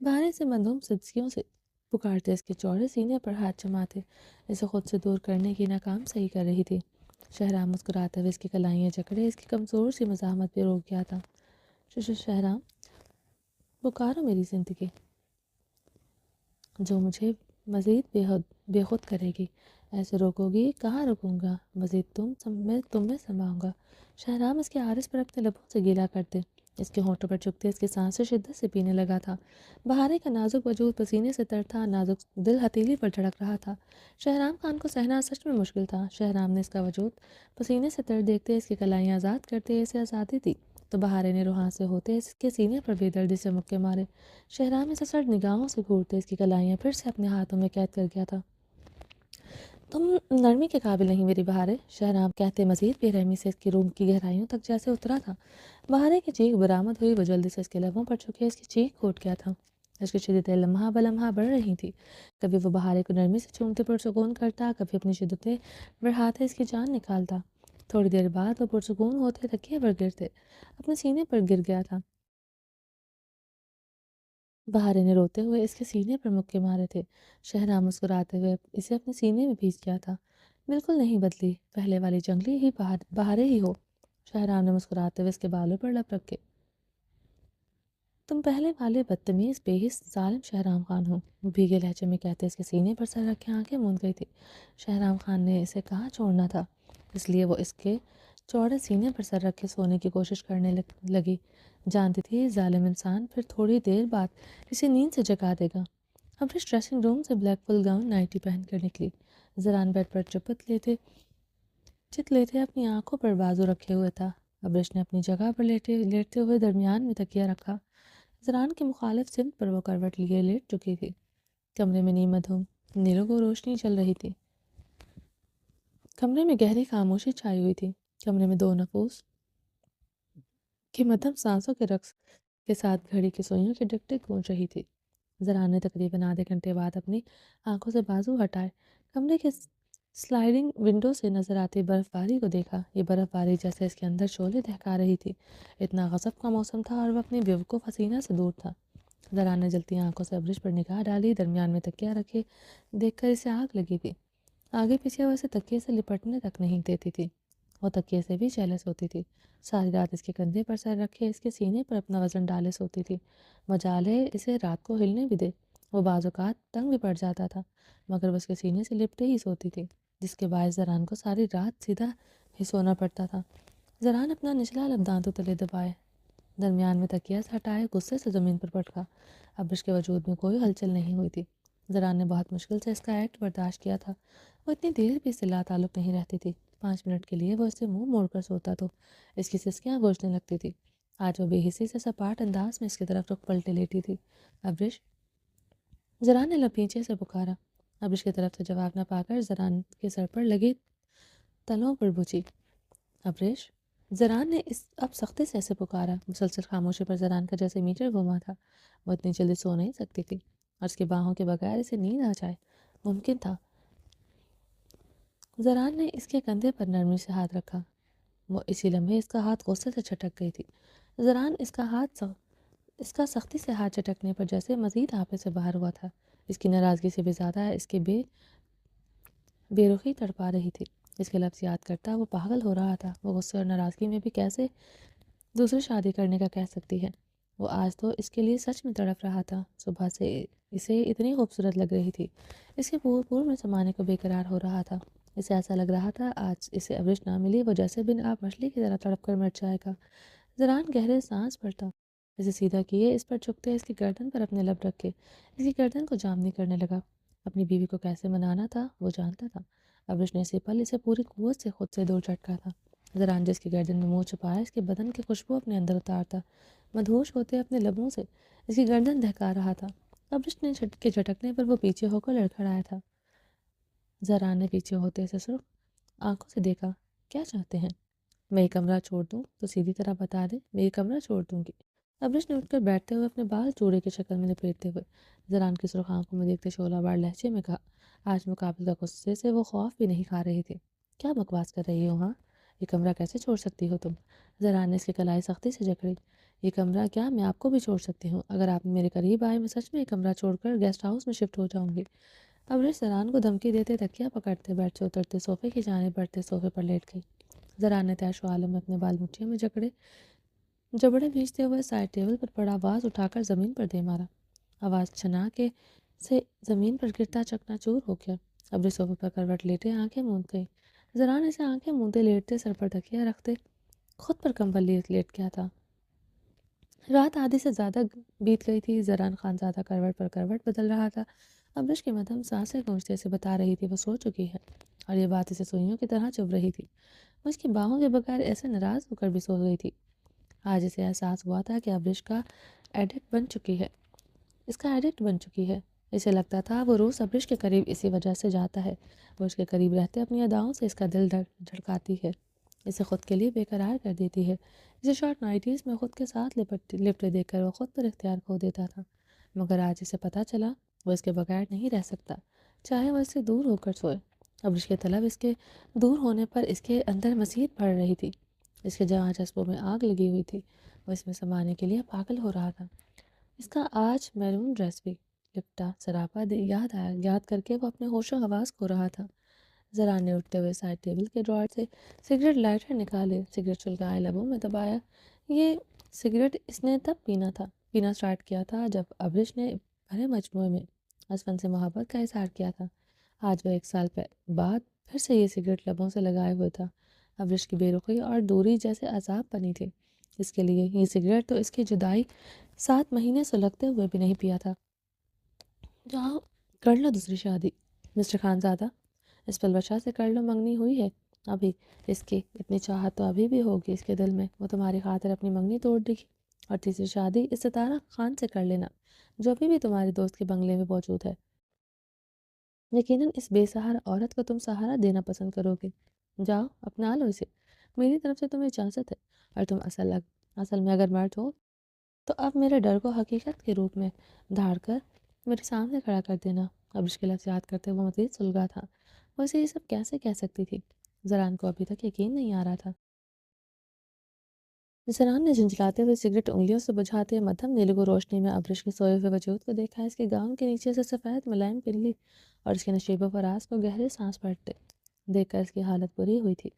بہارے سے مندوم سسکیوں سے پکارتے اس کے چوڑے سینے پر ہاتھ جماتے اسے خود سے دور کرنے کی ناکام صحیح کر رہی تھی۔ شہرام مسکراتے ہوئے اس کی کلائیاں جکڑے اس کی کمزور سی مزاحمت پہ روک گیا تھا۔ شہرام، پکارو میری زندگی جو مجھے مزید بے خود کرے گی۔ ایسے روکو گی، کہاں رکوں گا، مزید تم میں سماؤں گا۔ شہرام اس کے عارض پر اپنے لبوں سے گیلا کرتے اس کے ہونٹوں پر چکتے اس کی سانسیں شدت سے پینے لگا تھا۔ بہارے کا نازک وجود پسینے سے تر تھا، نازک دل ہتھیلی پر دھڑک رہا تھا۔ شہرام خان کو سہنا سچ میں مشکل تھا۔ شہرام نے اس کا وجود پسینے سے تر دیکھتے اس کی کلائیاں آزاد کرتے اسے آزادی دی تو بہارے نے روحاں سے ہوتے اس کے سینے پر بے دردی سے مکے مارے۔ شہرام اسے سرد نگاہوں سے گھورتے اس کی کلائیاں پھر سے اپنے ہاتھوں میں قید کر گیا تھا۔ تم نرمی کے قابل نہیں میری بہارے، شہرام کہتے مزید بے رحمی سے اس کی روح کی گہرائیوں تک جیسے اترا تھا۔ بہارے کی چیخ برآمد ہوئی، وہ جلدی سے اس کے لبوں پر چکے اس کی چیخ گھونٹ گیا تھا۔ اس کی شدتیں لمحہ بلمحہ بڑھ رہی تھی، کبھی وہ بہارے کو نرمی سے چومتے پرسکون کرتا، کبھی اپنی شدتیں بڑھاتے اس کی جان نکالتا۔ تھوڑی دیر بعد وہ پرسکون ہوتے تکیے پر گرتے اپنے سینے پر گر گیا تھا۔ بہارے نے روتے ہوئے اس کے سینے پر مکے مارے تھے۔ شہرام مسکراتے ہوئے اسے اپنے سینے میں بھیج گیا تھا۔ بالکل نہیں بدلی، پہلے والی جنگلی ہی بہارے ہی ہو۔ شہرام نے مسکراتے ہوئے اس کے بالوں پر لب رکھے۔ تم پہلے والے بدتمیز بے حس ظالم شہرام خان ہو، وہ بھیگے لہجے میں کہتے اس کے سینے پر سر رکھے آنکھیں موند گئی تھی۔ شہرام خان نے اسے کہاں چھوڑنا تھا، اس لیے وہ اس کے چوڑے سینے پر سر رکھے سونے کی کوشش کرنے لگی۔ جانتی تھی ظالم انسان پھر تھوڑی دیر بعد اسے نیند سے جگا دے گا۔ ابرش ڈریسنگ روم سے بلیک فل گاؤن نائٹی پہن کر نکلی۔ زران بیڈ پر چت لیتے اپنی آنکھوں پر بازو رکھے ہوئے تھا۔ ابرش نے اپنی جگہ پر لیٹتے ہوئے درمیان میں تکیہ رکھا۔ زران کے مخالف سمت پر وہ کروٹ لیے لیٹ چکی تھی۔ کمرے میں نیم مدھم نیلوں کو روشنی چل رہی تھی۔ کمرے میں گہری خاموشی چھائی ہوئی تھی۔ کمرے میں دو نفوس کی مدھم سانسوں کے رقص کے ساتھ گھڑی کی سوئیوں کی ڈگ ڈگ گونج رہی تھی۔ زران نے تقریباً آدھے گھنٹے بعد اپنی آنکھوں سے بازو ہٹائے کمرے کے سلائڈنگ ونڈو سے نظر آتی برف باری کو دیکھا۔ یہ برف باری جیسے اس کے اندر شعلے دہکا رہی تھی۔ اتنا غضب کا موسم تھا اور وہ اپنی بیوقوف حسینہ سے دور تھا۔ زران نے جلتی آنکھوں سے ابرش پر نگاہ ڈالی، درمیان میں تکیہ رکھے دیکھ کر اسے آگ لگی تھی۔ آگے پیچھے وہ اسے تکیے سے لپٹنے تک نہیں دیتی تھی۔ وہ تکیے سے بھی چہلے سوتی تھی۔ ساری رات اس کے کندھے پر سر رکھے اس کے سینے پر اپنا وزن ڈالے سوتی تھی۔ مجال ہے اسے رات کو ہلنے بھی دے، وہ بعض اوقات تنگ بھی پڑ جاتا تھا، مگر وہ اس کے سینے سے لپٹے ہی سوتی تھی، جس کے باعث زران کو ساری رات سیدھا ہی سونا پڑتا تھا۔ زران اپنا نچلا لب دانتوں تلے دبائے درمیان میں تکیہ سے ہٹائے غصے سے زمین پر پٹکا۔ ابرش کے وجود میں کوئی ہلچل نہیں ہوئی تھی۔ زران نے بہت مشکل سے اس کا ایکٹ برداشت کیا تھا۔ وہ اتنی دیر بھی اس سے لا تعلق نہیں رہتی تھی۔ 5 منٹ کے لیے وہ اس سے منہ موڑ کر سوتا تو اس کی سسکیاں گوشنے لگتی تھی۔ آج وہ بے حسی سے سپاٹ انداز میں اس کی طرف رخ پلٹے لیٹی تھی۔ ابرش، زران نے لپیچے سے پکارا۔ ابرش کی طرف سے جواب نہ پا کر زران کے سر پر لگے تلوں پر بجھی۔ ابرش، زران نے اب سختی سے ایسے پکارا۔ مسلسل خاموشی پر زران کا جیسے میٹر گھوما تھا۔ وہ اتنی جلدی سو نہیں سکتی تھی اور اس کے باہوں کے بغیر اسے نیند آ جائے ممکن تھا۔ زران نے اس کے کندھے پر نرمی سے ہاتھ رکھا۔ وہ اسی لمحے اس کا ہاتھ غصے سے چھٹک گئی تھی۔ زران اس کا سختی سے ہاتھ چٹکنے پر جیسے مزید آپے سے باہر ہوا تھا۔ اس کی ناراضگی سے بھی زیادہ اس کے بے رخی تڑپا رہی تھی۔ اس کے لفظ یاد کرتا وہ پاگل ہو رہا تھا۔ وہ غصے اور ناراضگی میں بھی کیسے دوسری شادی کرنے کا کہہ سکتی ہے؟ وہ آج تو اس کے لیے سچ میں تڑپ رہا تھا۔ صبح سے اسے اتنی خوبصورت لگ رہی تھی، اس کے پور میں سمانے کو بے قرار ہو رہا تھا۔ اسے ایسا لگ رہا تھا آج اسے ابرش نہ ملی وہ جیسے بن آب مچھلی کی طرح تڑپ کر مر جائے گا۔ زران گہرے سانس بھرتا اسے سیدھا کیے اس پر جھکتے اس کی گردن پر اپنے لب رکھ کے اس کی گردن کو جامنی کرنے لگا۔ اپنی بیوی کو کیسے منانا تھا وہ جانتا تھا۔ ابرش نے اسی پل اسے پوری قوت سے خود سے دور جھٹکا تھا۔ زران جس کی گردن میں منہ چھپائے اس کے بدن کی خوشبو اپنے اندر اتارتا مدہوش ہوتے اپنے لبوں سے اس کی گردن دہکا رہا تھا۔ ابرش نے کے جھٹکنے پر وہ پیچھے ہو کر لڑکھڑایا تھا۔ زران نے پیچھے ہوتے اسے سرخ آنکھوں سے دیکھا۔ کیا چاہتے ہیں؟ میں یہ کمرہ چھوڑ دوں تو سیدھی طرح بتا دیں، میں یہ کمرہ چھوڑ دوں گی۔ ابرش نے اٹھ کر بیٹھتے ہوئے اپنے بال چوڑے کی شکل میں لپیٹتے ہوئے زران کی سرخ آنکھوں میں دیکھتے شعلہ بار لہجے میں کہا۔ آج مقابل کا غصے سے وہ خوف بھی نہیں کھا رہی تھی۔ کیا بکواس کر رہی ہو ہاں؟ یہ کمرہ کیسے چھوڑ سکتی ہو تم؟ زران نے اس کی کلائی سختی سے جکڑی۔ یہ کمرہ کیا میں آپ کو بھی چھوڑ سکتی ہوں؟ اگر آپ میرے قریب آئے میں سچ میں یہ کمرہ چھوڑ کر گیسٹ ہاؤس میں شفٹ ہو جاؤں گی۔ ابرش زران کو دھمکی دیتے تکیہ پکڑتے بیٹھ سے اترتے صوفے کی جانب بڑھتے صوفے پر لیٹ گئی۔ زران نے طیش و عالم میں اپنے بال مٹھیوں میں جبڑے بھیجتے ہوئے سائڈ ٹیبل پر پڑا آواز اٹھا کر زمین پر دے مارا۔ آواز چھنا کے سے زمین پر گرتا چکنا چور ہو گیا۔ ابرش صوفے پر کروٹ لیٹے آنکھیں موند گئی۔ زران اسے آنکھیں مونتے لیٹتے سر پر تکیہ رکھتے خود پر کمبل لیٹ گیا تھا۔ رات آدھی سے زیادہ بیت گئی تھی۔ زران خانزادہ کروٹ پر کروٹ بدل رہا تھا۔ ابرش کی مدھم سانسیں گونجتے سے بتا رہی تھی وہ سو چکی ہے اور یہ بات اسے سوئیوں کی طرح چبھ رہی تھی۔ وہ اس کی باہوں کے بغیر ایسے ناراض ہو کر بھی سو گئی تھی۔ آج اسے احساس ہوا تھا کہ ابرش کا ایڈکٹ بن چکی ہے، اس کا ایڈکٹ بن چکی ہے۔ اسے لگتا تھا وہ روز ابرش کے قریب اسی وجہ سے جاتا ہے۔ وہ اس کے قریب رہتے اپنی اداؤں سے اس کا دل دھڑکاتی ہے، اسے خود کے لیے بے قرار کر دیتی ہے۔ اسے شارٹ نائٹیز میں خود کے ساتھ لپٹے دیکھ کر وہ خود پر اختیار کھو دیتا تھا، مگر آج اسے پتہ چلا وہ اس کے بغیر نہیں رہ سکتا، چاہے وہ اس سے دور ہو کر سوئے۔ ابرش کے طلب اس کے دور ہونے پر اس کے اندر مزید بڑھ رہی تھی۔ اس کے جوان جذبوں میں آگ لگی ہوئی تھی۔ وہ اس میں سمانے کے لیے پاگل ہو رہا تھا۔ اس کا آج میرون ڈریس بھی لپٹا سراپا یاد کر کے وہ اپنے ہوش و حواس کھو رہا تھا۔ زران نے اٹھتے ہوئے سائڈ ٹیبل کے ڈراور سے سگریٹ لائٹر نکالے، سگریٹ سلگائے لبوں میں دبایا۔ یہ سگریٹ اس نے تب پینا سٹارٹ کیا تھا جب ابرش نے بھرے مجموعے میں اسفن سے محبت کا اظہار کیا تھا۔ آج وہ 1 سال بعد پھر سے یہ سگریٹ لبوں سے لگائے ہوئے تھا۔ ابرش کی بے رخی اور دوری جیسے عذاب بنی تھی اس کے لیے۔ یہ سگریٹ تو اس کی جدائی 7 مہینے سلگتے ہوئے بھی نہیں پیا تھا۔ جہاں کر لو دوسری شادی مسٹر خانزادہ، اس پلوشا سے کر لو، منگنی ہوئی ہے ابھی اس کی، اتنی چاہت تو ابھی بھی ہوگی اس کے دل میں، وہ تمہاری خاطر اپنی منگنی توڑ دے گی۔ اور تیسری شادی اس ستارہ خان سے کر لینا جو ابھی بھی تمہاری دوست کے بنگلے میں موجود ہے۔ یقیناً اس بے سہارا عورت کو تم سہارا دینا پسند کرو گے۔ جاؤ اپنا لو اسے، میری طرف سے تمہیں اجازت ہے۔ اور تم اصل میں اگر مرد ہو تو اب میرے ڈر کو حقیقت کے روپ میں دھاڑ کر میرے سامنے کھڑا کر دینا۔ ابرش کے لفظ یاد کرتے وہ مزید سلگا تھا۔ وہ اسے یہ سب کیسے کہہ سکتی تھی؟ زران کو ابھی تک یقین نہیں آ رہا تھا۔ زران نے جھنجھلاتے ہوئے سگریٹ انگلیوں سے بجھاتے مدھم نیلگو روشنی میں ابرش کے سوئے ہوئے وجود کو دیکھا۔ اس کے گاؤن کے نیچے سے سفید ملائم پنڈلی اور اس کے نشیب و فراز کو گہرے سانس بھرتے دیکھ کر اس کی حالت بری ہوئی تھی۔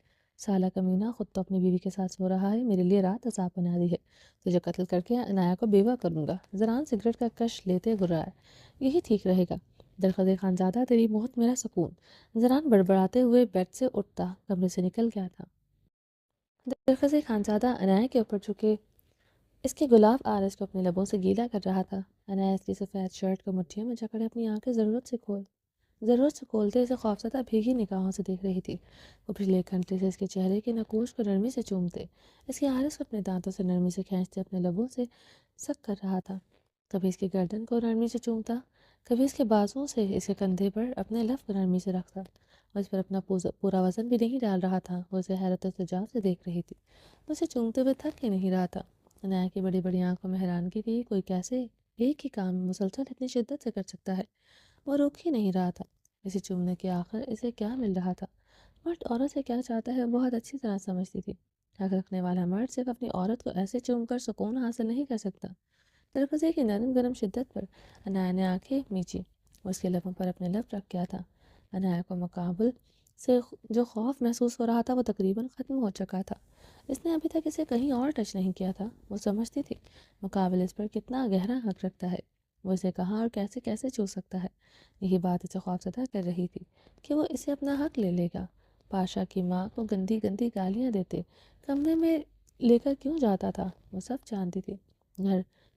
سالہ کمینہ خود تو اپنی بیوی کے ساتھ سو رہا ہے، میرے لیے رات عذاب بنا دی ہے۔ تجھے قتل کر کے عنایہ کو بیوہ کروں گا۔ زران سگریٹ کا کش لیتے گررایا، یہی ٹھیک رہے گا۔ درخت خانزادہ تیری موت میرا سکون۔ زران بڑبڑاتے ہوئے بیڈ سے اٹھتا کمرے سے نکل گیا تھا۔ درخت خانزادہ عنایہ کے اوپر جھکے اس کے گلاب آرس کو اپنے لبوں سے گیلا کر رہا تھا۔ عنایہ اس کی سفید شرٹ کو مٹھیوں میں جکڑے اپنی آنکھیں ضرورت سے کھولتے اسے خوفزدہ بھیگی نگاہوں سے دیکھ رہی تھی۔ وہ پچھلے ایک گھنٹے سے اس کے چہرے کے نقوش کو نرمی سے چومتے، اس کے آرس کو اپنے دانتوں سے نرمی سے کھینچتے اپنے لبوں سے سک کر رہا تھا۔ کبھی اس کی گردن کو نرمی سے چومتا، کبھی اس کے بازوؤں سے اس کے کندھے پر اپنے لب کو نرمی سے رکھتا، اور اس پر اپنا پورا وزن بھی نہیں ڈال رہا تھا۔ وہ اسے حیرت و استعجاب سے دیکھ رہی تھی۔ وہ اسے چومتے ہوئے تھک کے نہیں رہا تھا۔ عنایہ کی بڑی بڑی آنکھوں میں حیرانگی تھی، کوئی کیسے ایک ہی کام مسلسل اتنی شدت سے کر سکتا ہے۔ وہ روک ہی نہیں رہا تھا۔ اسے چومنے کے آخر اسے کیا مل رہا تھا؟ مرد عورت سے کیا چاہتا ہے بہت اچھی طرح سمجھتی تھی۔ حق رکھنے والا مرد صرف اپنی عورت کو ایسے چوم کر سکون حاصل نہیں کر سکتا۔ درخزے کی نرم گرم شدت پر عنایہ نے آنکھیں میچی۔ وہ اس کے لبوں پر اپنے لب رکھ گیا تھا۔ عنایہ کو مقابل سے جو خوف محسوس ہو رہا تھا وہ تقریباً ختم ہو چکا تھا۔ اس نے ابھی تک اسے کہیں اور ٹچ نہیں کیا تھا۔ وہ سمجھتی تھی مقابل اس پر کتنا گہرا حق رکھتا ہے، وہ اسے کہاں اور کیسے کیسے چھو سکتا ہے۔ یہی بات اسے خوفزدہ کر رہی تھی کہ وہ اسے اپنا حق لے لے گا۔ پاشا کی ماں کو گندی گندی گالیاں دیتے کمرے میں لے کر کیوں جاتا تھا، وہ سب جانتی تھی۔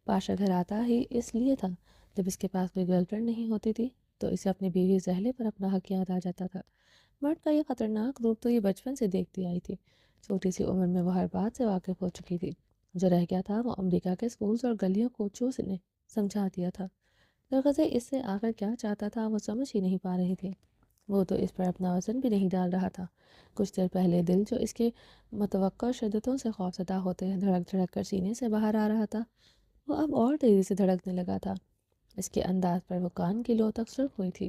پاشا گھر آتا ہی اس لیے تھا جب اس کے پاس کوئی گرل فرینڈ نہیں ہوتی تھی تو اسے اپنی بیوی زہلے پر اپنا حق یاد آ جاتا تھا۔ مرد کا یہ خطرناک روپ تو یہ بچپن سے دیکھتی آئی تھی۔ چھوٹی سی عمر میں وہ ہر بات سے واقف ہو چکی تھی۔ جو رہ گیا تھا وہ امریکہ کے اسکولز اور گلیوں کوچوں نے سمجھا دیا تھا۔ درغزے اس سے آخر کیا چاہتا تھا وہ سمجھ ہی نہیں پا رہی تھی۔ وہ تو اس پر اپنا وزن بھی نہیں ڈال رہا تھا۔ کچھ دیر پہلے دل جو اس کے متوقع شدتوں سے خوفزدہ ہوتے دھڑک دھڑک کر سینے سے باہر آ رہا تھا، وہ اب اور تیزی سے دھڑکنے لگا تھا۔ اس کے انداز پر وہ کان کی لو تک سرخ ہوئی تھی۔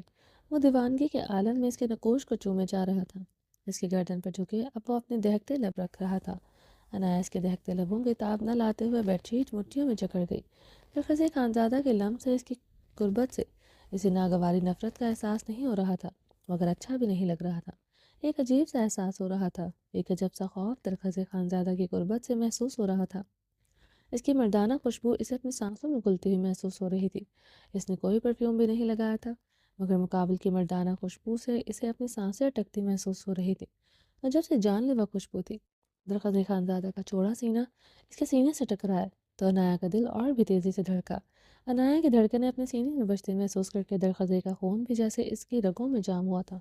وہ دیوانگی کے عالم میں اس کے نقوش کو چومے جا رہا تھا۔ اس کی گردن پر جھکے اب وہ اپنے دہکتے لب رکھ رہا تھا۔ عنایہ اس کے دہکتے لبوں کی تاب نہ لاتے ہوئے بیڈ شیٹ مٹھیوں میں جکڑ گئی۔ درخزے خانزادہ کے لمس سے اس کی قربت سے اسے ناگواری نفرت کا احساس نہیں ہو رہا تھا، مگر اچھا بھی نہیں لگ رہا تھا۔ ایک عجیب سا احساس ہو رہا تھا، ایک عجب سا خوف درخزے خانزادہ کی قربت سے محسوس ہو رہا تھا۔ اس کی مردانہ خوشبو اسے اپنی سانسوں میں گھلتی ہوئی محسوس ہو رہی تھی۔ اس نے کوئی پرفیوم بھی نہیں لگایا تھا، مگر مقابل کی مردانہ خوشبو سے اسے اپنی سانسیں اٹکتی محسوس ہو رہی تھی۔ عجب سے جان لیوا خوشبو تھی۔ درخت خانزادہ کا چوڑا سینہ اس کے سینے سے ٹکرایا تو عنایہ کا دل اور بھی تیزی سے دھڑکا۔ عنایہ کی دھڑکنیں اپنے سینے میں بجتے محسوس کر کے درخت کا خون بھی جیسے اس کی رگوں میں جام ہوا تھا۔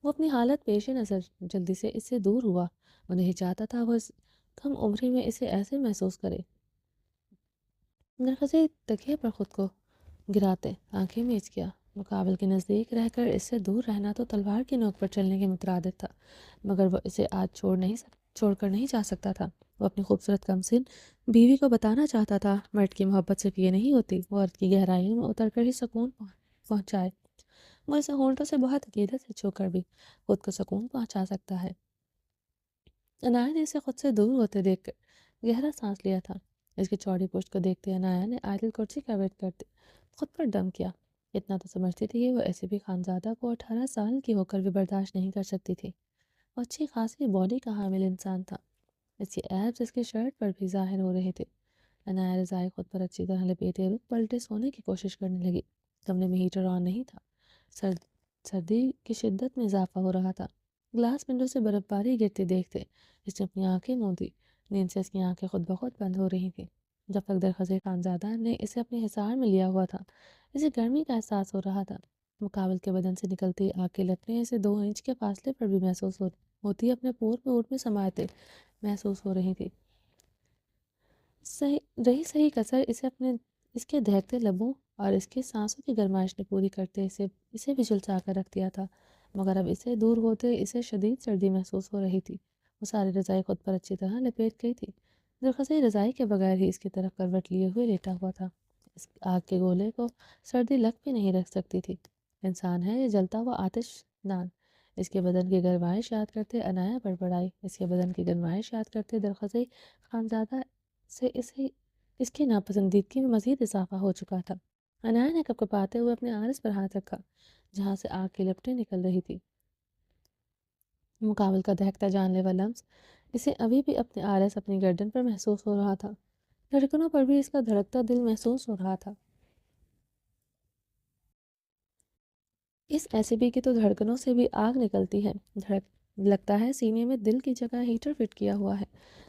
وہ اپنی حالت پیش نظر جلدی سے اس سے دور ہوا۔ وہ نہیں چاہتا تھا وہ اس کم عمری میں اسے ایسے محسوس کرے۔ درخت تکیے پر خود کو گراتے آنکھیں میچ گیا۔ مقابل کے نزدیک رہ کر اس سے دور رہنا تو تلوار کی نوک پر چلنے کے مترادف تھا، مگر وہ اسے آج چھوڑ کر نہیں جا سکتا تھا۔ وہ اپنی خوبصورت کمسن بیوی کو بتانا چاہتا تھا مرد کی محبت صرف یہ نہیں ہوتی، وہ عورت کی گہرائیوں میں اتر کر ہی سکون پہنچائے۔ وہ اسے ہونٹوں سے بہت عقیدت سے چھو کر بھی خود کو سکون پہنچا سکتا ہے۔ عنایہ نے اسے خود سے دور ہوتے دیکھ کر گہرا سانس لیا تھا۔ اس کی چوڑی پشت کو دیکھتے عنایہ نے آئیڈل کرسی کا ویٹ کرتے خود پر دم کیا۔ اتنا تو سمجھتی تھی کہ وہ ایسے بھی خانزادہ کو 18 سال کی ہو کر بھی برداشت نہیں کر سکتی تھی۔ وہ اچھی خاصی باڈی کا حامل انسان تھا۔ اس کی ایبز اس کی شرٹ پر بھی ظاہر ہو رہے تھے۔ عنایہ رضائی خود پر اچھی طرح لپیٹے رک پلٹے سونے کی کوشش کرنے لگی۔ کمرے میں ہیٹر آن نہیں تھا، سردی کی شدت میں اضافہ ہو رہا تھا۔ گلاس ونڈو سے برف باری گرتی دیکھتے اس نے اپنی آنکھیں موندی۔ نیند سے اس کی آنکھیں خود بخود بند ہو رہی تھیں۔ جب تک درخت خانزادہ نے اسے اپنے حصار میں لیا ہوا تھا اسے گرمی کا احساس ہو رہا تھا۔ مقابل کے بدن سے نکلتی آگ کی لپٹیں اسے 2 انچ کے فاصلے پر بھی محسوس ہوتی اپنے پور میں اوٹ میں سماتے محسوس ہو رہی تھی۔ صحیح کسر اس کے دہکتے لبوں اور اس کے سانسوں کی گرمائش نے پوری کرتے اسے بھی جلسا کر رکھ دیا تھا، مگر اب اسے دور ہوتے اسے شدید سردی محسوس ہو رہی تھی۔ وہ ساری رضائی خود پر اچھی طرح لپیٹ گئی تھی۔ درخت رضائی کے بغیر ہی اس کی طرف کروٹ لیے ہوئے لیٹا ہوا تھا۔ اس آگ کے گولے کو سردی لگ بھی نہیں رکھ سکتی تھی۔ انسان ہے یہ جلتا ہوا آتش دان۔ اس کے بدن کی گرمائش یاد کرتے عنایہ بڑبڑائی۔ اس کے بدن کی گرمائش یاد کرتے درخت خانزادہ سے اس کی ناپسندیدگی میں مزید اضافہ ہو چکا تھا۔ عنایہ نے کپکپاتے ہوئے اپنے آرس پر ہاتھ رکھا جہاں سے آگ کی لپٹیں نکل رہی تھی۔ مقابل کا دہکتا جان لیوا لمس اسے ابھی بھی اپنے آرس اپنی گردن پر محسوس ہو رہا تھا، دھڑکنوں پر بھی اس کا دھڑکتا دل محسوس ہو رہا تھا۔ اس ایس بی کی تو دھڑکنوں سے بھی آگ نکلتی ہے، لگتا ہے سینے میں دل کی جگہ ہیٹر فٹ کیا ہوا ہے۔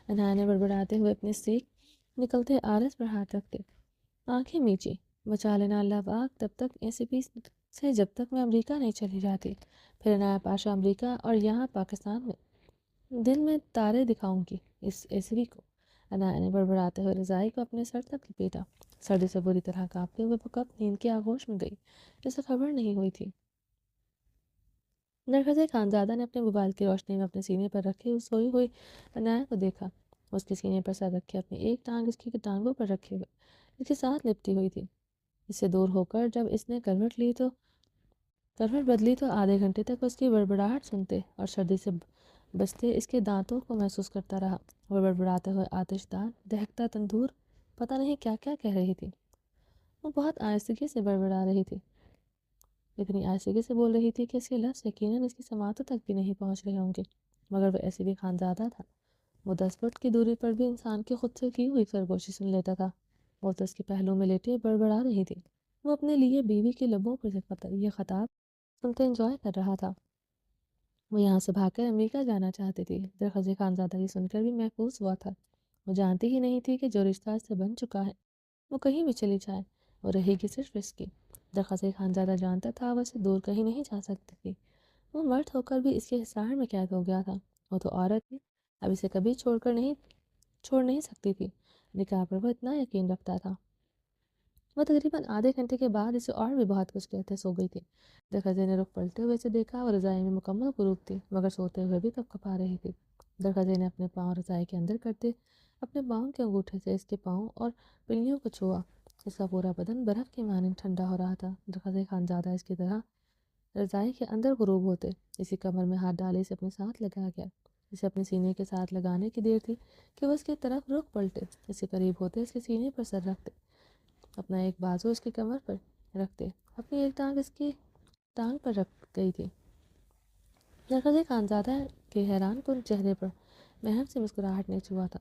انایا نے بڑبڑاتے ہوئے اپنے سیک نکلتے آرس پر ہاتھ رکھتے آنکھیں میچی، بچا لینا اللہ پاک تب تک ایس بی سے جب تک میں امریکہ نہیں چلی جاتی، پھر انایا پاشا امریکہ اور یہاں پاکستان میں دن میں تارے دکھاؤں گی اس ایس بی کو۔ انایا نے بڑبڑاتے ہوئے رضائی کو اپنے سر تک لپیٹا، سردی سے بری طرح کانپتے ہوئے وہ کب نیند کے آغوش میں گئی جسے خبر نہیں ہوئی تھی۔ درخزے خانزادہ نے اپنے موبائل کی روشنی میں اپنے سینے پر رکھے سوئی ہوئی انایا کو دیکھا، اس کے سینے پر سر رکھے اپنی ایک ٹانگ اس کی ٹانگوں پر رکھے ہوئے اس کے ساتھ لپٹی ہوئی تھی۔ اس سے دور ہو کر جب اس نے کروٹ بدلی تو آدھے گھنٹے تک اس کی بڑبڑاہٹ سنتے اور سردی سے بچتے اس کے دانتوں کو محسوس کرتا رہا۔ وہ بڑبڑاتے ہوئے آتش دان دہکتا تندور پتہ نہیں کیا کیا کہہ رہی تھی۔ وہ بہت آہستگی سے بڑبڑا رہی تھی، اتنی آہستگی سے بول رہی تھی کہ اس کے لفظ یقیناً اس کی سماعتوں تک بھی نہیں پہنچ رہے ہوں گے، مگر وہ ایسے بھی خانزادہ تھا، وہ 10 فٹ کی دوری پر بھی انسان کی خود سے کی ہوئی سرگوشی سن لیتا تھا۔ وہ تو اس کے پہلو میں لیٹے بڑبڑا رہی تھی، وہ اپنے لیے بیوی کے لبوں پر یہ خطاب سنتے انجوائے کر رہا تھا۔ وہ یہاں سے بھاگ کر امریکہ جانا چاہتی تھی۔ درخزے خانزادہ یہ سن کر بھی محفوظ ہوا تھا، وہ جانتی ہی نہیں تھی کہ جو رشتہ اس سے بن چکا ہے وہ کہیں بھی چلی جائے وہ رہے گی صرف اس کی۔ درخزے خانزادہ جانتا تھا وہ اسے دور کہیں نہیں جا سکتی تھی، وہ مرد ہو کر بھی اس کے حصار میں قید ہو گیا تھا، وہ تو عورت تھی، اب اسے کبھی چھوڑ نہیں سکتی تھی، نکاح پر وہ اتنا یقین رکھتا تھا۔ وہ تقریباً آدھے گھنٹے کے بعد اسے اور بھی بہت کچھ کہتے سو گئی تھی۔ درخزے نے رخ پلٹے ہوئے اسے دیکھا، وہ رضائی میں مکمل غروب تھی مگر سوتے ہوئے بھی کپ کپا رہی تھی۔ درخزے نے اپنے پاؤں رضائی کے اندر کرتے اپنے پاؤں کے انگوٹھے سے اس کے پاؤں اور پنڈلیوں کو چھوا، اس کا پورا بدن برف کے مانند ٹھنڈا ہو رہا تھا۔ درخزے خانزادہ اس کی طرح رضائی کے اندر غروب ہوتے، اسی کمر میں ہاتھ ڈالے اسے اپنے ساتھ لگا گیا، اسے اپنے سینے کے ساتھ لگانے کی دیر تھی کہ وہ اس کی طرف رخ پلٹے، اس کے قریب ہوتے اس کے سینے پر سر رکھتے، اپنا ایک بازو اس کی کمر پر رکھتے، اپنی ایک ٹانگ اس کی ٹانگ پر رکھ گئی تھی۔ درخزے خانزادہ کے حیران کن چہرے پر محم سے مسکراہٹ نہیں چھوا تھا،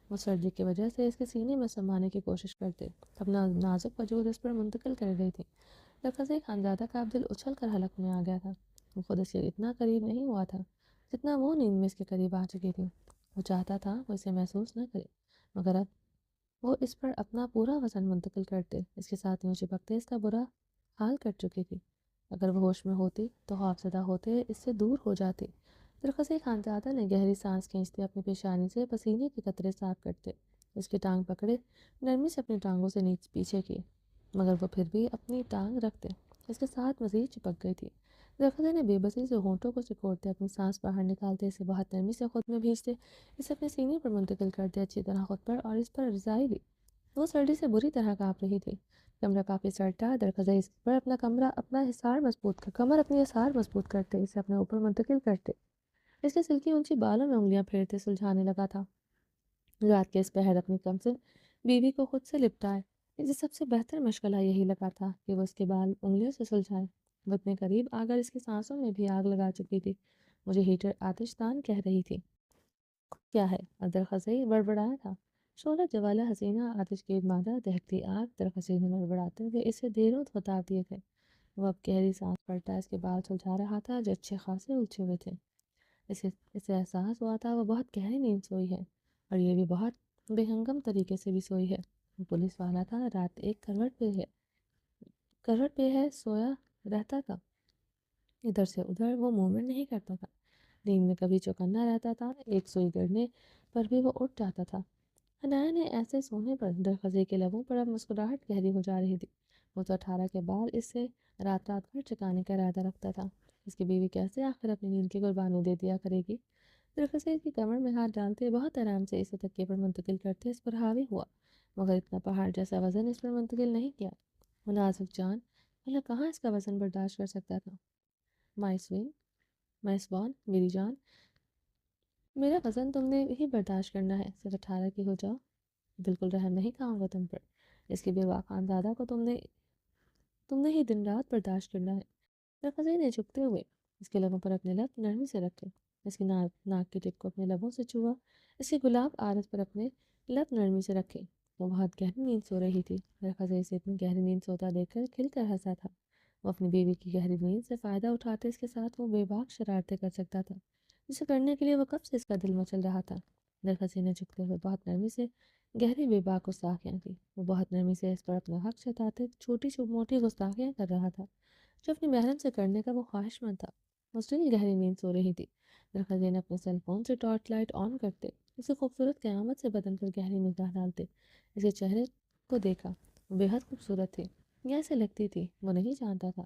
وہ سردی کی وجہ سے اس کے سینے میں سمانے کی کوشش کرتے، اپنا نازک وجود اس پر منتقل کر رہی تھی۔ درخزے خانزادہ کا اب دل اچھل کر حلق میں آ گیا تھا، وہ خود اس کے اتنا قریب نہیں ہوا تھا جتنا وہ نیند میں اس کے قریب آ چکی تھی۔ وہ چاہتا تھا وہ اسے محسوس نہ کرے، مگر اب وہ اس پر اپنا پورا وزن منتقل کرتے، اس کے ساتھ یوں چپکتے اس کا برا حال کر چکی تھی۔ اگر وہ ہوش میں ہوتی تو خوفزدہ ہوتے اس سے دور ہو جاتی۔ درخزے خانزادہ نے گہری سانس کھینچتے اپنی پیشانی سے پسینے کے قطرے صاف کرتے، اس کی ٹانگ پکڑے نرمی سے اپنی ٹانگوں سے پیچھے کیے، مگر وہ پھر بھی اپنی ٹانگ رکھتے اس کے ساتھ مزید چپک گئی تھی۔ درخزے نے بے بسی سے ہونٹوں کو سکوڑتے اپنی سانس باہر نکالتے اسے بہت نرمی سے خود میں بھیجتے، اسے اپنے سینے پر منتقل کرتے اچھی طرح خود پر اور اس پر رضائی بھی۔ وہ سردی سے بری طرح کانپ رہی تھی، کمرہ کافی سرد تھا۔ درخزے اس پر اپنا حصار مضبوط کرتے اسے اپنے اوپر منتقل کرتے، اس کے سلکی اونچی بالوں میں انگلیاں پھیرتے سلجھانے لگا تھا۔ رات کے اس پہر اپنی کمسن بیوی کو خود سے لپٹائے، اسے سب سے بہتر مشغلہ یہی لگا تھا کہ وہ اس کے بال انگلیوں سے سلجھائے۔ وہ اتنے قریب آ کر اس کی سانسوں میں بھی آگ لگا چکی تھی، مجھے ہیٹر آتش دان کہہ رہی تھی۔ کیا ہے؟ اور درخزے بڑبڑایا تھا۔ شعلہ جوالہ حسینہ آتش کی مادہ دہکتی آگ، درخزے نے بڑبڑاتے ہوئے اسے دیروں بتا دیے تھے۔ وہ اب گہری سانس پڑتا اس کے بال سلجھا رہا تھا جو اچھے خاصے الجھے ہوئے تھے۔ اسے احساس ہوا تھا وہ بہت گہری نیند سوئی ہے، اور یہ بھی بہت بے ہنگم طریقے سے بھی سوئی ہے۔ وہ پولیس والا تھا، رات ایک کروٹ پہ ہے سویا رہتا تھا، ادھر سے ادھر وہ موومنٹ نہیں کرتا تھا، نیند میں کبھی چوکنا رہتا تھا، ایک سوئی گرنے پر بھی وہ اٹھ جاتا تھا۔ حنایا نے ایسے سونے پر درخزے کے لبوں پر اب مسکراہٹ گہری ہو جا رہی تھی۔ وہ تو 18 کے بعد اس سے رات رات بھر چکانے کا ارادہ رکھتا تھا، اس کی بیوی کیسے آخر اپنی نیند کی قربانی دے دیا کرے گی۔ درخزے کی کمر میں ہاتھ ڈالتے بہت آرام سے اسے تکیے پر منتقل کرتے اس پر حاوی ہوا، مگر اتنا پہاڑ جیسا وزن اس پر منتقل نہیں کیا۔ وہ نازک جان بھلا کہاں اس کا وزن برداشت کر سکتا تھا۔ مائی سوان، میری جان، میرا وزن تم نے ہی برداشت کرنا ہے، صرف 18 کی ہو جاؤ، بالکل رحم نہیں کھاؤں گا تم پر، اس کے بیوہ خانزادہ کو تم نے ہی دن رات برداشت کرنا ہے۔ درخزے نے جھکتے ہوئے اس کے لبوں پر اپنے لب نرمی سے رکھے، اس کی ناک کے ٹپ کو اپنے لبوں سے چھوا، اس کے گلاب عارض پر اپنے لب نرمی سے رکھے۔ وہ بہت گہری نیند سو رہی تھی۔ درخواست اسے اتنی گہری نیند سوتا دیکھ کر کھل کر ہنسا تھا۔ وہ اپنی بیوی کی گہری نیند سے فائدہ اٹھاتے اس کے ساتھ وہ بے باک شرارتیں کر سکتا تھا جسے کرنے کے لیے وہ کب سے اس کا دل مچل رہا تھا۔ درخواست نے جھکتے ہوئے بہت نرمی سے گہری بے باک گستاخیاں کی۔ وہ بہت نرمی سے اس پر اپنا حق جتاتے چھوٹی موٹی گستاخیاں کر رہا تھا جو اپنی محرم سے کرنے کا وہ خواہش مند تھا۔ وہ اسٹل گہری نیند سو رہی تھی۔ درخواست نے اپنے سیل فون سے ٹارچ لائٹ آن کرتے اسے خوبصورت قیامت سے بدن پر گہری نگاہ ڈالتے اس کے چہرے کو دیکھا۔ وہ بے حد خوبصورت تھی، یا ایسے لگتی تھی، وہ نہیں جانتا تھا،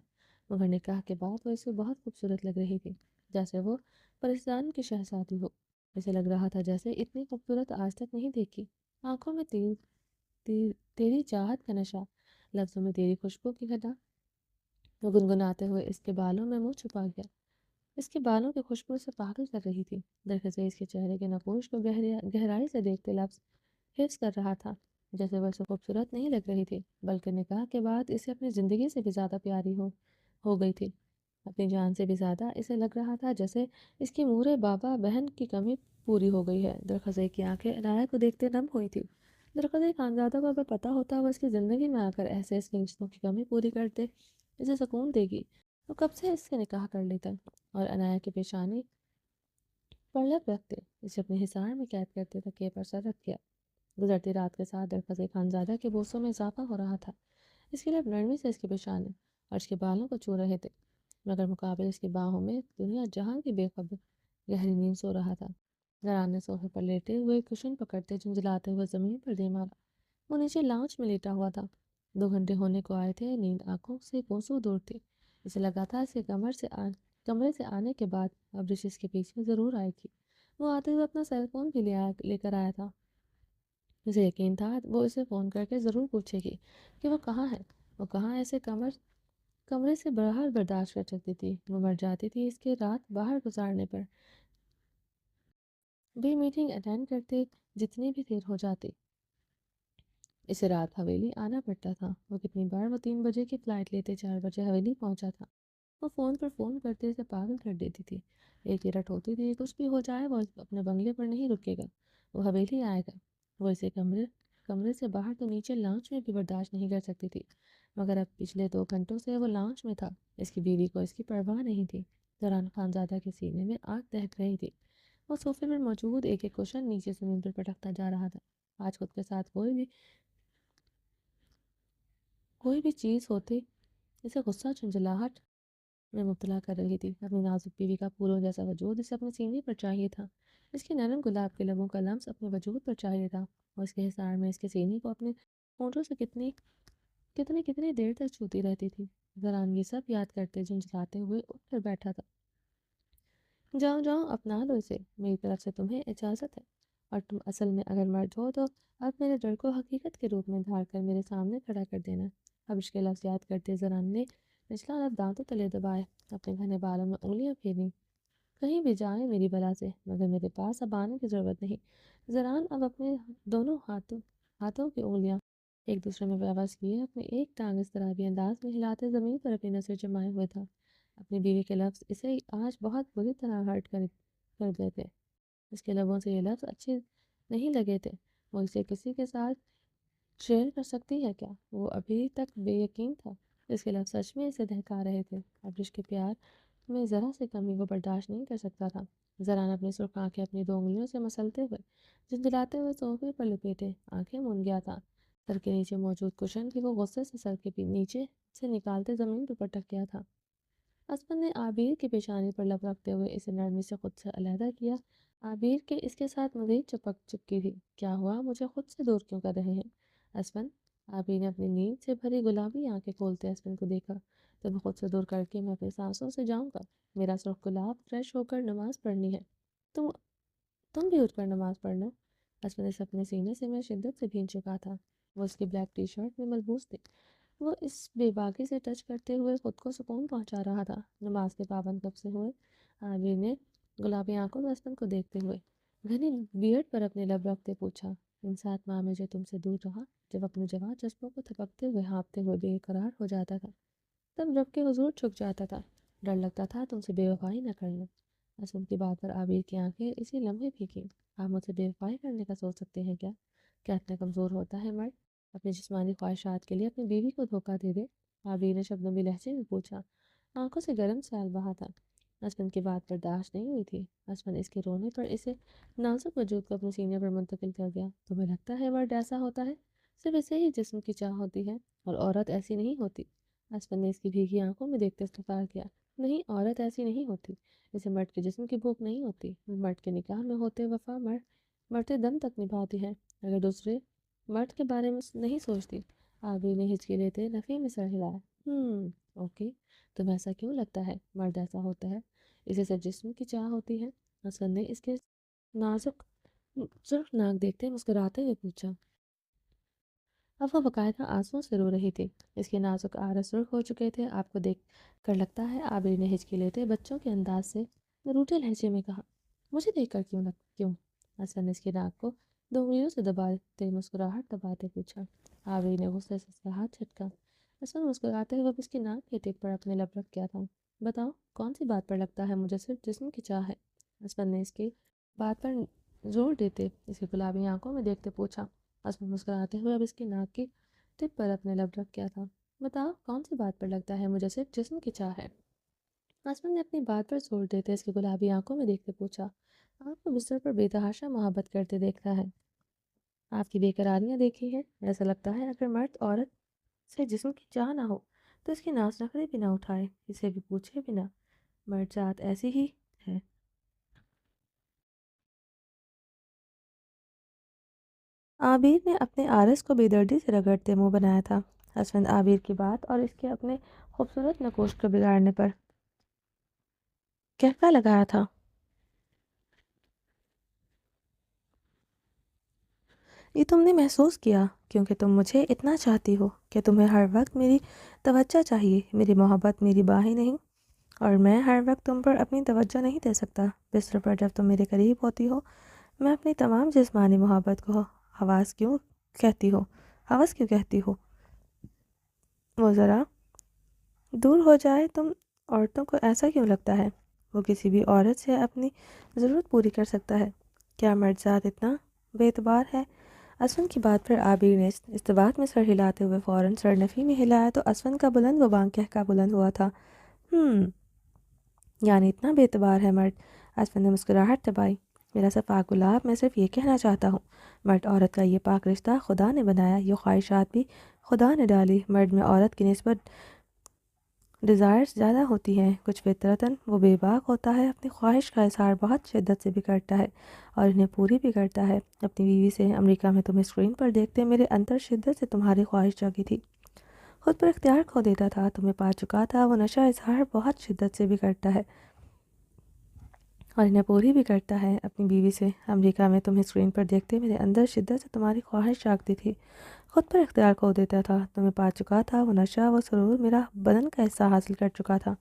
مگر نکاح کے بعد وہ اسے بہت خوبصورت لگ رہی تھی، جیسے وہ پرستان کی شہزادی ہو۔ اسے لگ رہا تھا جیسے اتنی خوبصورت آج تک نہیں دیکھی۔ آنکھوں میں تیری چاہت کا نشہ، لفظوں میں تیری خوشبو کی گھٹا۔ وہ گنگناتے ہوئے اس کے بالوں میں منہ چھپا گیا۔ اس کے بالوں کی خوشبو سے پاگل کر رہی تھی۔ درخواست اس کے چہرے کے نقوش کو گہرائی سے دیکھتے لفظ حفظ کر رہا تھا، جیسے وہ اسے خوبصورت نہیں لگ رہی تھی بلکہ نکاح کے بعد اسے اپنی زندگی سے بھی زیادہ پیاری ہو گئی تھی، اپنی جان سے بھی زیادہ۔ اسے لگ رہا تھا جیسے اس کی مورے بابا بہن کی کمی پوری ہو گئی ہے۔ درخواست کی آنکھیں عنایت کو دیکھتے نم ہوئی تھی۔ درخواست خانزادہ کو اگر پتہ ہوتا وہ اس کی زندگی میں آ کر ایسے اس رشتوں کی کمی پوری کرتے، اسے سکون دے گی، تو کب سے اس سے نکاح کر لیتا اور عنایت کی پیشانی پر لب رکھتے، اسے اپنے حصار میں قید کرتے تکیے پر سر رکھ گیا۔ گزرتی رات کے ساتھ درخواست خانزادہ کے بوسوں میں اضافہ ہو رہا تھا۔ اس کے لب نرمی سے اس کی پیشانی اور اس کے بالوں کو چھو رہے تھے، مگر مقابل اس کی باہوں میں دنیا جہاں کی بے خبر گہری نیند سو رہا تھا۔ زران نے صوفے پر لیٹے ہوئے کشن پکڑتے جھنجھلاتے ہوئے زمین پر دے مارا۔ وہ نیچے لاؤنج میں لیٹا ہوا تھا۔ 2 گھنٹے ہونے کو آئے تھے، نیند آنکھوں سے کوسوں دور تھی۔ اسے لگا تھا اس کے کمرے سے آنے کے بعد اب رش اس کے پیچھے ضرور آئے گی۔ وہ آتے ہوئے اپنا سیل فون بھی لے کر آیا تھا۔ اسے یقین تھا وہ اسے فون کر کے ضرور پوچھے گی کہ وہ کہاں ہے، وہ کہاں ایسے کمرے سے باہر برداشت کر سکتی تھی۔ وہ مر جاتی تھی اس کے رات باہر گزارنے پر بھی میٹنگ اٹینڈ کرتے جتنی بھی دیر ہو جاتی۔ اسے رات حویلی آنا پڑتا تھا۔ وہ کتنی بار وہ 3 بجے کی فلائٹ لیتے 4 بجے حویلی پہنچا تھا۔ وہ فون پر فون کرتے اسے پاگل کر دیتی تھی۔ ایک رٹ ہوتی تھی کچھ بھی ہو جائے وہ اپنے بنگلے پر نہیں رکے گا، وہ حویلی آئے گا۔ وہ اسے کمرے سے باہر تو نیچے لاؤنج میں بھی برداشت نہیں کر سکتی تھی، مگر اب پچھلے 2 گھنٹوں سے وہ لاؤنج میں تھا۔ اس کی بیوی کو اس کی پرواہ نہیں تھی۔ زران خانزادہ کے سینے میں آگ دہک رہی تھی۔ وہ صوفے پر موجود ایک ایک کوشن نیچے زمین پر پٹکتا جا رہا تھا۔ آج خود کے ساتھ کوئی بھی چیز ہوتی اسے غصہ جھنجھلاہٹ میں مبتلا کر رہی تھی۔ اپنی نازک بیوی کا پھولوں جیسا وجود اسے اپنے سینے پر چاہیے تھا۔ اس کے نرم گلاب کے لبوں کا لمس اپنے وجود پر چاہیے تھا، اور اس کے حصار میں اس کے سینے کو اپنے ہونٹوں سے کتنی دیر تک چھوتی رہتی تھی۔ زران یہ سب یاد کرتے جھنجھلاتے ہوئے اٹھ کر بیٹھا تھا۔ جاؤ جاؤ اپنا لو اسے، میری طرف سے تمہیں اجازت ہے، اور تم اصل میں اگر مرد ہو تو اب میرے ڈر کو حقیقت کے روپ میں دھار کر میرے سامنے کھڑا کر دینا۔ اب اس کے لفظ یاد کرتے زران نے نچلا لب دانتوں تلے دبائے، اپنے گھنے بالوں میں انگلیاں پھیریں۔ کہیں بھی جائیں میری بلا سے، مگر میرے پاس اب آنے کی ضرورت نہیں۔ زران اب اپنے دونوں ہاتھوں کی انگلیاں ایک دوسرے میں پیوست کیے اپنے ایک ٹانگ اضطرابی انداز میں ہلاتے زمین پر اپنی نظر جمائے ہوئے تھا۔ اپنی بیوی کے لفظ اسے آج بہت بری طرح ہرٹ کر دیتے۔ اس کے لبوں سے یہ لفظ اچھے نہیں لگے تھے۔ وہ اسے کسی کے ساتھ شیئر کر سکتی ہے کیا؟ وہ ابھی تک بے یقین تھا۔ اس کے لفظ سچ میں اسے دہکا رہے تھے۔ اب رشق کے پیار میں ذرا سے کمی وہ برداشت نہیں کر سکتا تھا۔ زران اپنی سرخ آنکھیں اپنی 2 انگلیوں سے مسلتے ہوئے جھنجھلاتے ہوئے صوفے پر لپیٹے آنکھیں مون گیا تھا۔ سر کے نیچے موجود کشن کی وہ غصے سے سر کے نیچے سے نکالتے زمین پر پٹک گیا تھا۔ اسپن نے عابیر کی پیشانی پر لب رکھتے ہوئے اسے نرمی سے خود سے علیحدہ کیا۔ عابیر کے اس کے ساتھ مزید چپکی تھی۔ کیا ہوا، مجھے خود سے دور کیوں کر رہے ہیں اسپن؟ عابیر نے اپنی نیند سے بھری گلابی آنکھیں کھولتے اسپن کو دیکھا۔ تمہیں خود سے دور کر کے میں اپنی سانسوں سے جاؤں گا؟ میرا سرخ گلاب، فریش ہو کر نماز پڑھنی ہے۔ تم بھی اٹھ کر نماز پڑھنا۔ اسپن اس اپنے سینے سے میں شدت سے بھیگ چکا تھا۔ وہ اس کی بلیک ٹی شرٹ میں ملبوس تھی۔ وہ اس بے باکی سے ٹچ کرتے ہوئے خود کو سکون پہنچا رہا تھا۔ نماز کے پابند کب سے ہوئے؟ عابر نے گلابی آنکھوں سے اسپن کو دیکھتے ہوئے گھنی بیئرڈ پر اپنے لب رکھتے پوچھا۔ ان 7 ماہ میں جو تم سے دور رہا، جب اپنے جوان جذبوں کو تھپکتے ہوئے ہانپتے ہوئے بے قرار ہو جاتا تھا، تب رب کے حضور چھک جاتا تھا، ڈر لگتا تھا تم سے بے وفائی نہ کرنا۔ اسد کی بات پر عابر کی آنکھیں اسی لمحے پھیکی۔ آپ مجھ سے بے وفائی کرنے کا سوچ سکتے ہیں کیا؟ کیا اتنا کمزور ہوتا ہے مرد اپنی جسمانی خواہشات کے لیے اپنی بیوی کو دھوکہ دے دے؟ عابر نے شبنمی لہجے میں پوچھا۔ آنکھوں سے گرم سال بہا تھا۔ اسپن کی بات برداشت نہیں ہوئی تھی۔ اسپن اس کے رونے پر اسے نازک وجود کو اپنے سینے پر منتقل کر گیا۔ تمہیں لگتا ہے مرد ایسا ہوتا ہے؟ صرف اسے ہی جسم کی چاہ ہوتی ہے اور عورت ایسی نہیں ہوتی۔ اسپن نے اس کی بھیگی آنکھوں میں دیکھتے استفسار کیا۔ نہیں، عورت ایسی نہیں ہوتی۔ اسے مرد کے جسم کی بھوک نہیں ہوتی۔ مرد کے نکاح میں ہوتے وفا مرتے دم تک نبھاتی ہے، اگر دوسرے مرد کے بارے میں نہیں سوچتی۔ عابر نے ہچکی لیتے نفی میں سر ہلایا۔ اوکے، تمہیں ایسا کیوں لگتا ہے مرد ایسا ہوتا ہے؟ اسے صرف جسم کی چاہ ہوتی ہے؟ حسن نے اس کے نازک سرخ ناک دیکھتے مسکراتے ہوئے پوچھا۔ اب وہ باقاعدہ آنسوؤں سے رو رہی تھی۔ اس کے نازک آرس سرخ ہو چکے تھے۔ آپ کو دیکھ کر لگتا ہے، عابر نے ہچکی لیتے بچوں کے انداز سے روٹے لہجے میں کہا۔ مجھے دیکھ کر کیوں؟ حسن نے اس کی ناک کو دو انگلیوں سے دباتے مسکراہٹ دباتے پوچھا۔ عابر نے غصے سے اس کا ہاتھ جھٹکا۔ حسن مسکراتے ہوئے اس کی ناک کے ٹپ پر اپنے لب رکھ کیا تھا۔ بتاؤ، کون سی بات پر لگتا ہے مجھے صرف جسم کی چاہ ہے؟ حسن نے اس کی بات پر زور دیتے اس کی گلابی آنکھوں میں دیکھتے پوچھا۔ حسن مسکراتے ہوئے اب اس کی ناک کی ٹپ پر اپنے لب رکھ کیا تھا۔ بتاؤ، کون سی بات پر لگتا ہے مجھے صرف جسم کی چاہ ہے؟ آسمان نے اپنی بات پر زور دیتے اس کی گلابی آنکھوں میں دیکھتے پوچھا۔ آپ کو بستر پر بے تحاشا محبت کرتے دیکھتا ہے۔ آپ کی بے قراریاں دیکھی ہیں۔ ایسا لگتا ہے اگر مرد عورت سے جسم کی چاہ نہ ہو تو اس کی ناز نخرے بھی نہ اٹھائے، اسے بھی پوچھے بھی نہ۔ مرد ذات ایسی ہی ہے۔ عابر نے اپنے آرس کو بے دردی سے رگڑتے منہ بنایا تھا۔ حسن عابر کی بات اور اس کے اپنے خوبصورت نقوش کو بگاڑنے پر کہکا لگایا تھا۔ یہ تم نے محسوس کیا کیونکہ تم مجھے اتنا چاہتی ہو کہ تمہیں ہر وقت میری توجہ چاہیے، میری محبت، میری باہیں نہیں، اور میں ہر وقت تم پر اپنی توجہ نہیں دے سکتا۔ بستر پر جب تم میرے قریب ہوتی ہو میں اپنی تمام جسمانی محبت کو حواس کیوں کہتی ہو؟ وہ ذرا دور ہو جائے۔ تم عورتوں کو ایسا کیوں لگتا ہے وہ کسی بھی عورت سے اپنی ضرورت پوری کر سکتا ہے؟ کیا مرد ذات اتنا بے اعتبار ہے؟ اسون کی بات پر عابر نے استباق میں سر ہلاتے ہوئے فوراً سر نفی میں ہلایا تو اسون کا بلند و بانگ کہکا بلند ہوا تھا۔ یعنی اتنا بے اعتبار ہے مرد؟ اسون نے مسکراہٹ دبائی۔ میرا صفا گلاب، میں صرف یہ کہنا چاہتا ہوں، مرد عورت کا یہ پاک رشتہ خدا نے بنایا، یہ خواہشات بھی خدا نے ڈالی۔ مرد میں عورت کی نسبت ڈیزائرز زیادہ ہوتی ہیں، کچھ فطرتاً وہ بے باک ہوتا ہے، اپنی خواہش کا اظہار بہت شدت سے بھی کرتا ہے اور انہیں پوری بھی کرتا ہے۔ اپنی بیوی سے امریکہ میں تمہیں اسکرین پر دیکھتے میرے اندر شدت سے تمہاری خواہش جاگی تھی، خود پر اختیار کھو دیتا تھا، تمہیں پا چکا تھا۔ وہ نشہ اظہار بہت شدت سے بھی کرتا ہے اور انہیں پوری بھی کرتا ہے۔ اپنی بیوی سے امریکہ میں تمہیں اسکرین پر دیکھتے میرے اندر شدت سے تمہاری خواہش جاگتی تھی، خود پر اختیار کھو دیتا تھا، تمہیں پا چکا تھا۔ وہ نشہ، وہ سرور میرا بدن کا حصہ حاصل کر چکا تھا،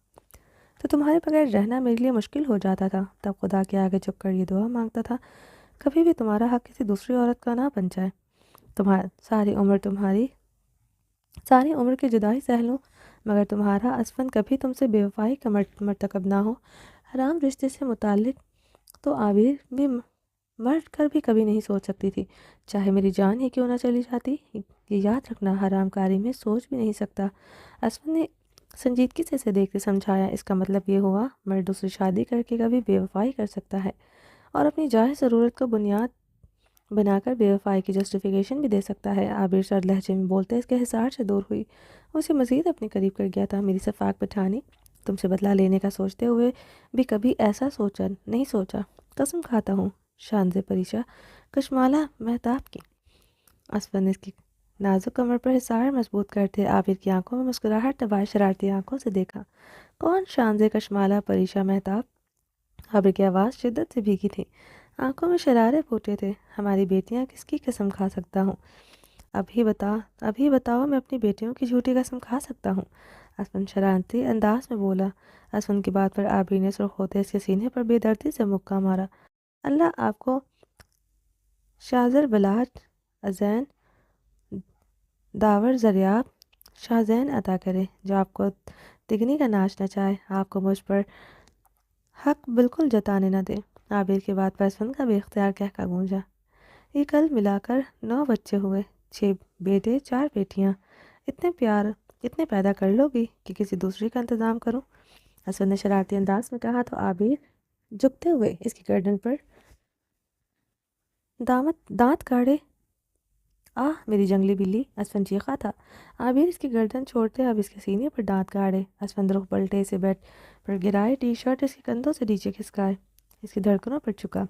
تو تمہارے بغیر رہنا میرے لیے مشکل ہو جاتا تھا۔ تب خدا کے آگے جھک کر یہ دعا مانگتا تھا، کبھی بھی تمہارا حق کسی دوسری عورت کا نہ بن جائے، ساری عمر کی جدائی سہ لوں، مگر تمہارا اسفن کبھی تم سے بے وفائی کا مرتکب نہ ہو۔ حرام رشتے سے متعلق تو عابر بھی مر کر بھی کبھی نہیں سوچ سکتی تھی، چاہے میری جان ہی کیوں نہ چلی جاتی۔ یہ یاد رکھنا، حرام کاری میں سوچ بھی نہیں سکتا۔ اسفن نے سنجیدگی سے اسے دیکھ کے سمجھایا، اس کا مطلب یہ ہوا مرد دوسری شادی کر کے کبھی بے وفائی کر سکتا ہے اور اپنی جائز ضرورت کو بنیاد بنا کر بے وفائی کی جسٹیفیکیشن بھی دے سکتا ہے۔ عابر سرد لہجے میں بولتے اس کے حصار سے دور ہوئی، اسے مزید اپنے قریب کر گیا تھا۔ میری صفاق بٹھانی، تم سے بدلہ لینے کا سوچتے ہوئے بھی کبھی ایسا نہیں سوچا، قسم کھاتا ہوں۔ شانزِ پریشا کشمالہ مہتاب کی۔ اسفن نے اس کی نازک کمر پر حصار مضبوط کرتے عابر کی آنکھوں میں مسکراہٹ دبائے شرارتی آنکھوں سے دیکھا۔ کون شانزِ کشمالہ پریشا مہتاب؟ عابر کی آواز شدت سے بھیگی تھی، آنکھوں میں شرارے پھوٹے تھے۔ ہماری بیٹیاں کس کی قسم کھا سکتا ہوں؟ ابھی بتاؤ، میں اپنی بیٹیوں کی جھوٹی قسم کھا سکتا ہوں؟ اسفن شرارتی انداز میں بولا۔ اسفن کی بات پر عابر نے سرخ ہوتے اس کے سینے پر بے دردی سے مکہ مارا۔ اللہ آپ کو شاذر بلاٹ ازین داور زریاب شاہ زین عطا کرے، جو آپ کو تگنی کا ناچ نچائے، آپ کو مجھ پر حق بالکل جتانے نہ دیں۔ عابر کی بات پر اسفند کا بے اختیار کہکا گونجا۔ یہ کل ملا کر 9 بچے ہوئے، 6 بیٹے 4 بیٹیاں۔ اتنے پیدا کر لو گی کہ کسی دوسری کا انتظام کروں؟ اسفند نے شرارتی انداز میں کہا تو عابر جھکتے ہوئے اس کی گردن پر دانت کاڑے۔ آہ میری جنگلی بلی، اسفند چیخا تھا۔ عابر اس کی گردن چھوڑتے اب اس کے سینے پر دانت کاڑے۔ اسفند رخ پلٹے، اسے بیڈ پر گرائے، ٹی شرٹ اس کے کندھوں سے نیچے کھسکائے، اس کی دھڑکنوں پر چکا۔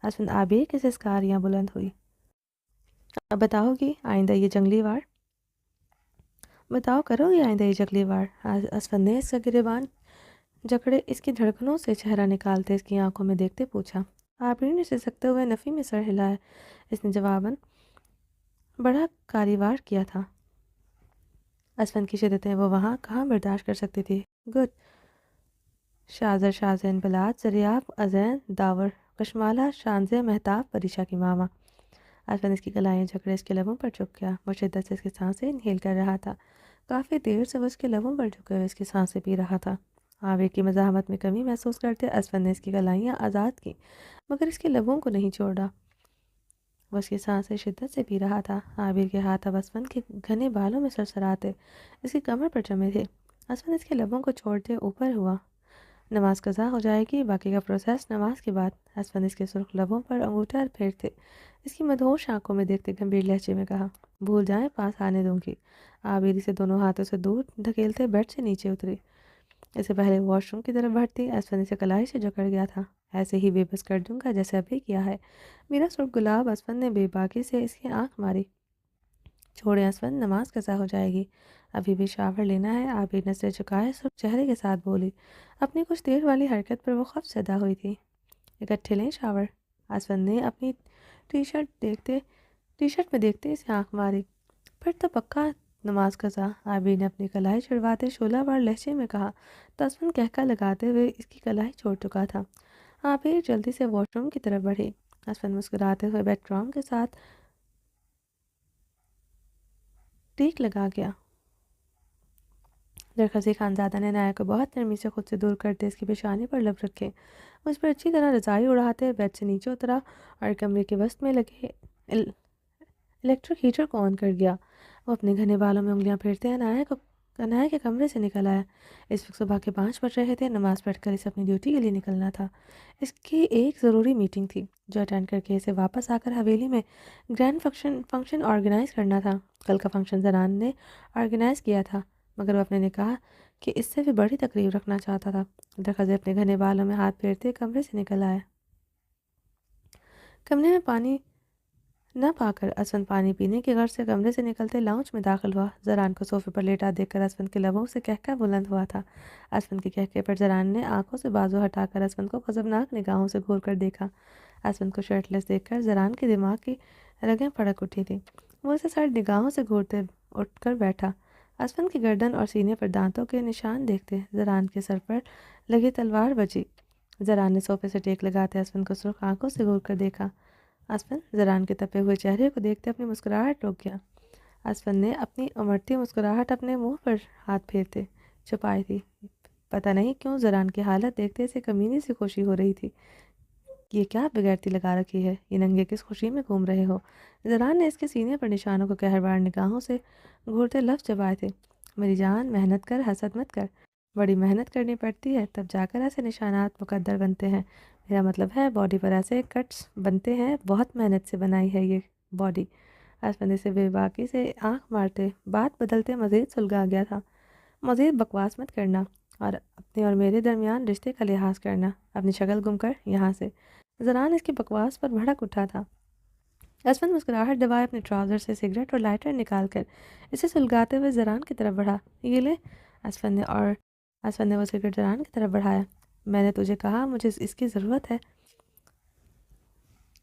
اسفند عابر کی سسکاریاں بلند ہوئی۔ اب بتاؤ گی آئندہ یہ جنگلی وار؟ بتاؤ کرو گی آئندہ یہ جنگلی وار؟ اسفند نے اس کا گریبان جکڑے اس کی دھڑکنوں سے چہرہ نکالتے اس کی آنکھوں میں دیکھتے پوچھا۔ عابر نے سسکتے ہوئے نفی میں سر ہلایا۔ اس نے جواباً بڑا کاریوار کیا تھا۔ اسفند کی شدتیں وہ وہاں کہاں برداشت کر سکتی تھی؟ گڈ شازر شازین بلاد زریاب ازین داور کشمالہ شانزے مہتاب پریشا کی ماما۔ اسفند اس کی کلائیں جکڑے اس کے لبوں پر چپ گیا۔ وہ شدت سے اس کی سانسیں انہیل کر رہا تھا۔ کافی دیر سے وہ اس کے لبوں پر جھکے ہوئے اس کی سانسیں پی رہا تھا۔ عابر کی مزاحمت میں کمی محسوس کرتے اسفند نے اس کی کلائیاں آزاد کیں، مگر اس کے لبوں کو نہیں چھوڑا۔ وہ اس کی سانسیں شدت سے پی رہا تھا۔ عابر کے ہاتھ اب اسفند کے گھنے بالوں میں سرسراتے اس کی کمر پر جمے تھے۔ اسفند اس کے لبوں کو چھوڑتے اوپر ہوا۔ نماز قضا ہو جائے گی، باقی کا پروسیس نماز کے بعد۔ اسفند اس کے سرخ لبوں پر انگوٹھا پھیرتے اس کی مدہوش آنکھوں میں دیکھتے گمبھیر لہجے میں کہا، بھول جائیں پاس آنے دوں گی۔ عابر اسے دونوں ہاتھوں سے دور دھکیلتے بیڈ سے نیچے اتری۔ اسے پہلے واش روم کی طرف بڑھتی اسفند اسے کلائی سے جکڑ گیا تھا۔ ایسے ہی بے بس کر دوں گا جیسے ابھی کیا ہے میرا سرخ گلاب۔ اسفند نے بے باکی سے اس کی آنکھ ماری۔ چھوڑیں اسفند، نماز قضا ہو جائے گی، ابھی بھی شاور لینا ہے۔ عابر نے سر جھکائے سرخ چہرے کے ساتھ بولی۔ اپنی کچھ دیر والی حرکت پر وہ خفت زدہ ہوئی تھی۔ اکٹھے لیں شاور؟ اسفند نے اپنی ٹی شرٹ میں دیکھتے اسے آنکھ ماری۔ پھر تو پکا نماز قضا، عابر نے اپنی کلائی چھڑواتے شعلہ وار لہجے میں کہا تو اسفند کہکا لگاتے ہوئے اس کی کلائی چھوڑ چکا تھا۔ عابر جلدی سے واش روم کی طرف بڑھی۔ اسفند مسکراتے ہوئے بیڈ روم کے ساتھ ٹیک لگا گیا۔ درخزی خانزادہ نے نایا کو بہت نرمی سے خود سے دور کرتے اس کی پیشانی پر لب رکھے، اس پر اچھی طرح رضائی اڑاتے بیڈ سے نیچے اترا اور کمرے کے وسط میں لگے الیکٹرک ہیٹر کو آن کر گیا۔ وہ اپنے گھنے بالوں میں انگلیاں پھیرتے انایا کے کمرے سے نکل آیا۔ اس وقت صبح کے 5 بج رہے تھے۔ نماز پڑھ کر اسے اپنی ڈیوٹی کے لیے نکلنا تھا۔ اس کی ایک ضروری میٹنگ تھی جو اٹینڈ کر کے اسے واپس آ کر حویلی میں گرینڈ فنکشن آرگنائز کرنا تھا۔ کل کا فنکشن زران نے آرگنائز کیا تھا، مگر وہ اپنے نے کہا کہ اس سے بھی بڑی تقریب رکھنا چاہتا تھا۔ درخزی اپنے گھنے بالوں میں ہاتھ پھیرتے کمرے سے نکل آیا۔ کمرے میں پانی نہ پا کر اسفند پانی پینے کے غرض سے کمرے سے نکلتے لاؤنج میں داخل ہوا۔ زران کو صوفے پر لیٹا دیکھ کر اسفند کے لبوں سے کہکا بلند ہوا تھا۔ اسفند کے کہکے پر زران نے آنکھوں سے بازو ہٹا کر اسفند کو غضبناک نگاہوں سے گھور کر دیکھا۔ اسفند کو شرٹ لیس دیکھ کر زران کے دماغ کی رگیں پھڑک اٹھی تھیں۔ وہ اسے سرد نگاہوں سے گھورتے اٹھ کر بیٹھا۔ اسفند کی گردن اور سینے پر دانتوں کے نشان دیکھتے زران کے سر پر لگی تلوار بجی۔ زران نے صوفے سے ٹیک لگاتے اسفند کو سرخ آنکھوں سے گھور کر دیکھا۔ اسفند زران کے تپے ہوئے چہرے کو دیکھتے اپنی مسکراہٹ روک گیا۔ اسفند نے اپنی امڑتی مسکراہٹ اپنے منہ پر ہاتھ پھیرتے چھپائی تھی۔ پتہ نہیں کیوں زران کی حالت دیکھتے اسے کمینی سی خوشی ہو رہی تھی۔ یہ کیا بغیرتی لگا رکھی ہے، یہ ننگے کس خوشی میں گھوم رہے ہو؟ زران نے اس کے سینے پر نشانوں کو قہربار نگاہوں سے گھورتے لفظ چبائے تھے۔ میری جان، محنت کر، حسد مت کر، بڑی محنت کرنی پڑتی ہے تب جا کر ایسے نشانات مقدر بنتے ہیں۔ میرا مطلب ہے باڈی پر ایسے کٹس بنتے ہیں، بہت محنت سے بنائی ہے یہ باڈی۔ اسفند سے بے باکی سے آنکھ مارتے بات بدلتے مزید سلگا گیا تھا۔ مزید بکواس مت کرنا اور اپنے اور میرے درمیان رشتے کا لحاظ کرنا، اپنی شکل گم کر یہاں سے۔ زران اس کی بکواس پر بھڑک اٹھا تھا۔ اسفند مسکراہٹ دبائے اپنے ٹراؤزر سے سگریٹ اور لائٹر نکال کر اسے سلگاتے ہوئے زران کی طرف بڑھا۔ یہ لے، اسفند نے وہ سگریٹ زران کی طرف بڑھایا۔ میں نے تجھے کہا مجھے اس کی ضرورت ہے۔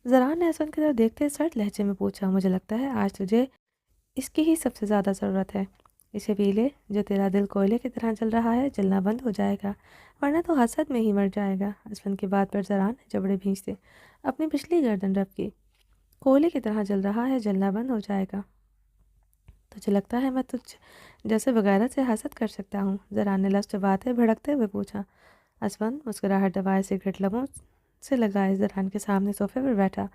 زران نے اسفند کی طرف دیکھتے سرد لہجے میں پوچھا، مجھے لگتا ہے آج تجھے اس کی ہی سب سے زیادہ ضرورت ہے۔ اسے پی لے، جو تیرا دل کوئلے کی طرح جل رہا ہے جلنا بند ہو جائے گا، ورنہ تو حسد میں ہی مر جائے گا۔ اسفند کی بات پر زران نے جبڑے بھینچتے اپنی پچھلی گردن رب کی۔ کوئلے کی طرح جل رہا ہے، جلنا بند ہو جائے گا۔ تجھے لگتا ہے میں تجھ جیسے وغیرہ سے حسد کر سکتا ہوں؟ زران نے لفظ چباتے بھڑکتے ہوئے پوچھا۔ اسفند مسکراہٹ دبائے سگریٹ لبوں سے لگائے زران کے سامنے صوفے پر بیٹھا۔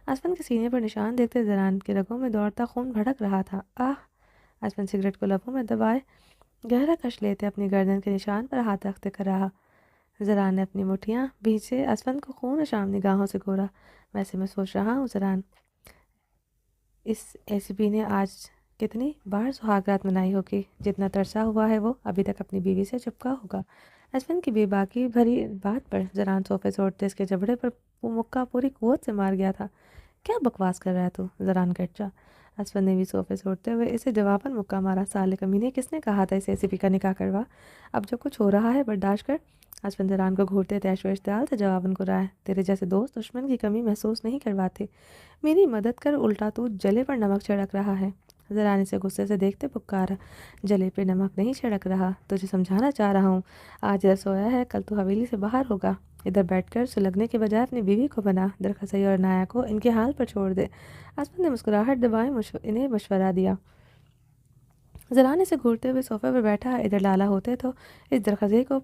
اسفند کے سینے پر نشان دیکھتے زران کے رگوں میں دوڑتا خون بھڑک رہا تھا۔ اسفند سگریٹ کو لبوں میں دبائے گہرا کش لیتے اپنی گردن کے نشان پر ہاتھ رکھتے کر رہا۔ زران نے اپنی مٹھیاں بھینچے اسفند کو خون شام نگاہوں سے گھورا۔ ویسے میں سوچ رہا ہوں زران، اس ACP نے آج کتنی بار سہاگ رات منائی ہوگی، جتنا ترسا ہوا ہے وہ ابھی تک اپنی بیوی سے چپکا ہوگا۔ اسفند کی بے باکی بھری بات پر زران صوفے سے اٹھتے اس کے جبڑے پر مکہ پوری قوت سے مار گیا تھا۔ کیا بکواس کر رہا ہے تو؟ زران گرجا۔ اسفند نے بھی صوفے سے اٹھتے ہوئے اسے جواباً مکہ مارا۔ سالے کمینے، کس نے کہا تھا اس ACP کا نکاح کروا؟ اب جو کچھ ہو رہا ہے برداشت کر۔ اسفند زران کو گھورتے تیش و اشتعال سے جواباً گرایا۔ تیرے جیسے دوست دشمن کی کمی محسوس نہیں کرواتے، میری مدد کر، الٹا تو جلے پر نمک چھڑک رہا ہے۔ زران اسے غصے سے دیکھتے پکارا، جلے پہ نمک نہیں چھڑک رہا، تجھے سمجھانا چاہ رہا ہوں۔ آج ادھر سویا ہے، کل تو حویلی سے باہر ہوگا۔ ادھر بیٹھ کر سلگنے کے بجائے اپنی بیوی کو بنا، درخسئی اور نایا کو ان کے حال پر چھوڑ دے۔ اسفند نے مسکراہٹ دبائے انہیں مشورہ دیا۔ زران اسے گھورتے ہوئے صوفے پر بیٹھا، ادھر لالا ہوتے تو اس درخزئی کو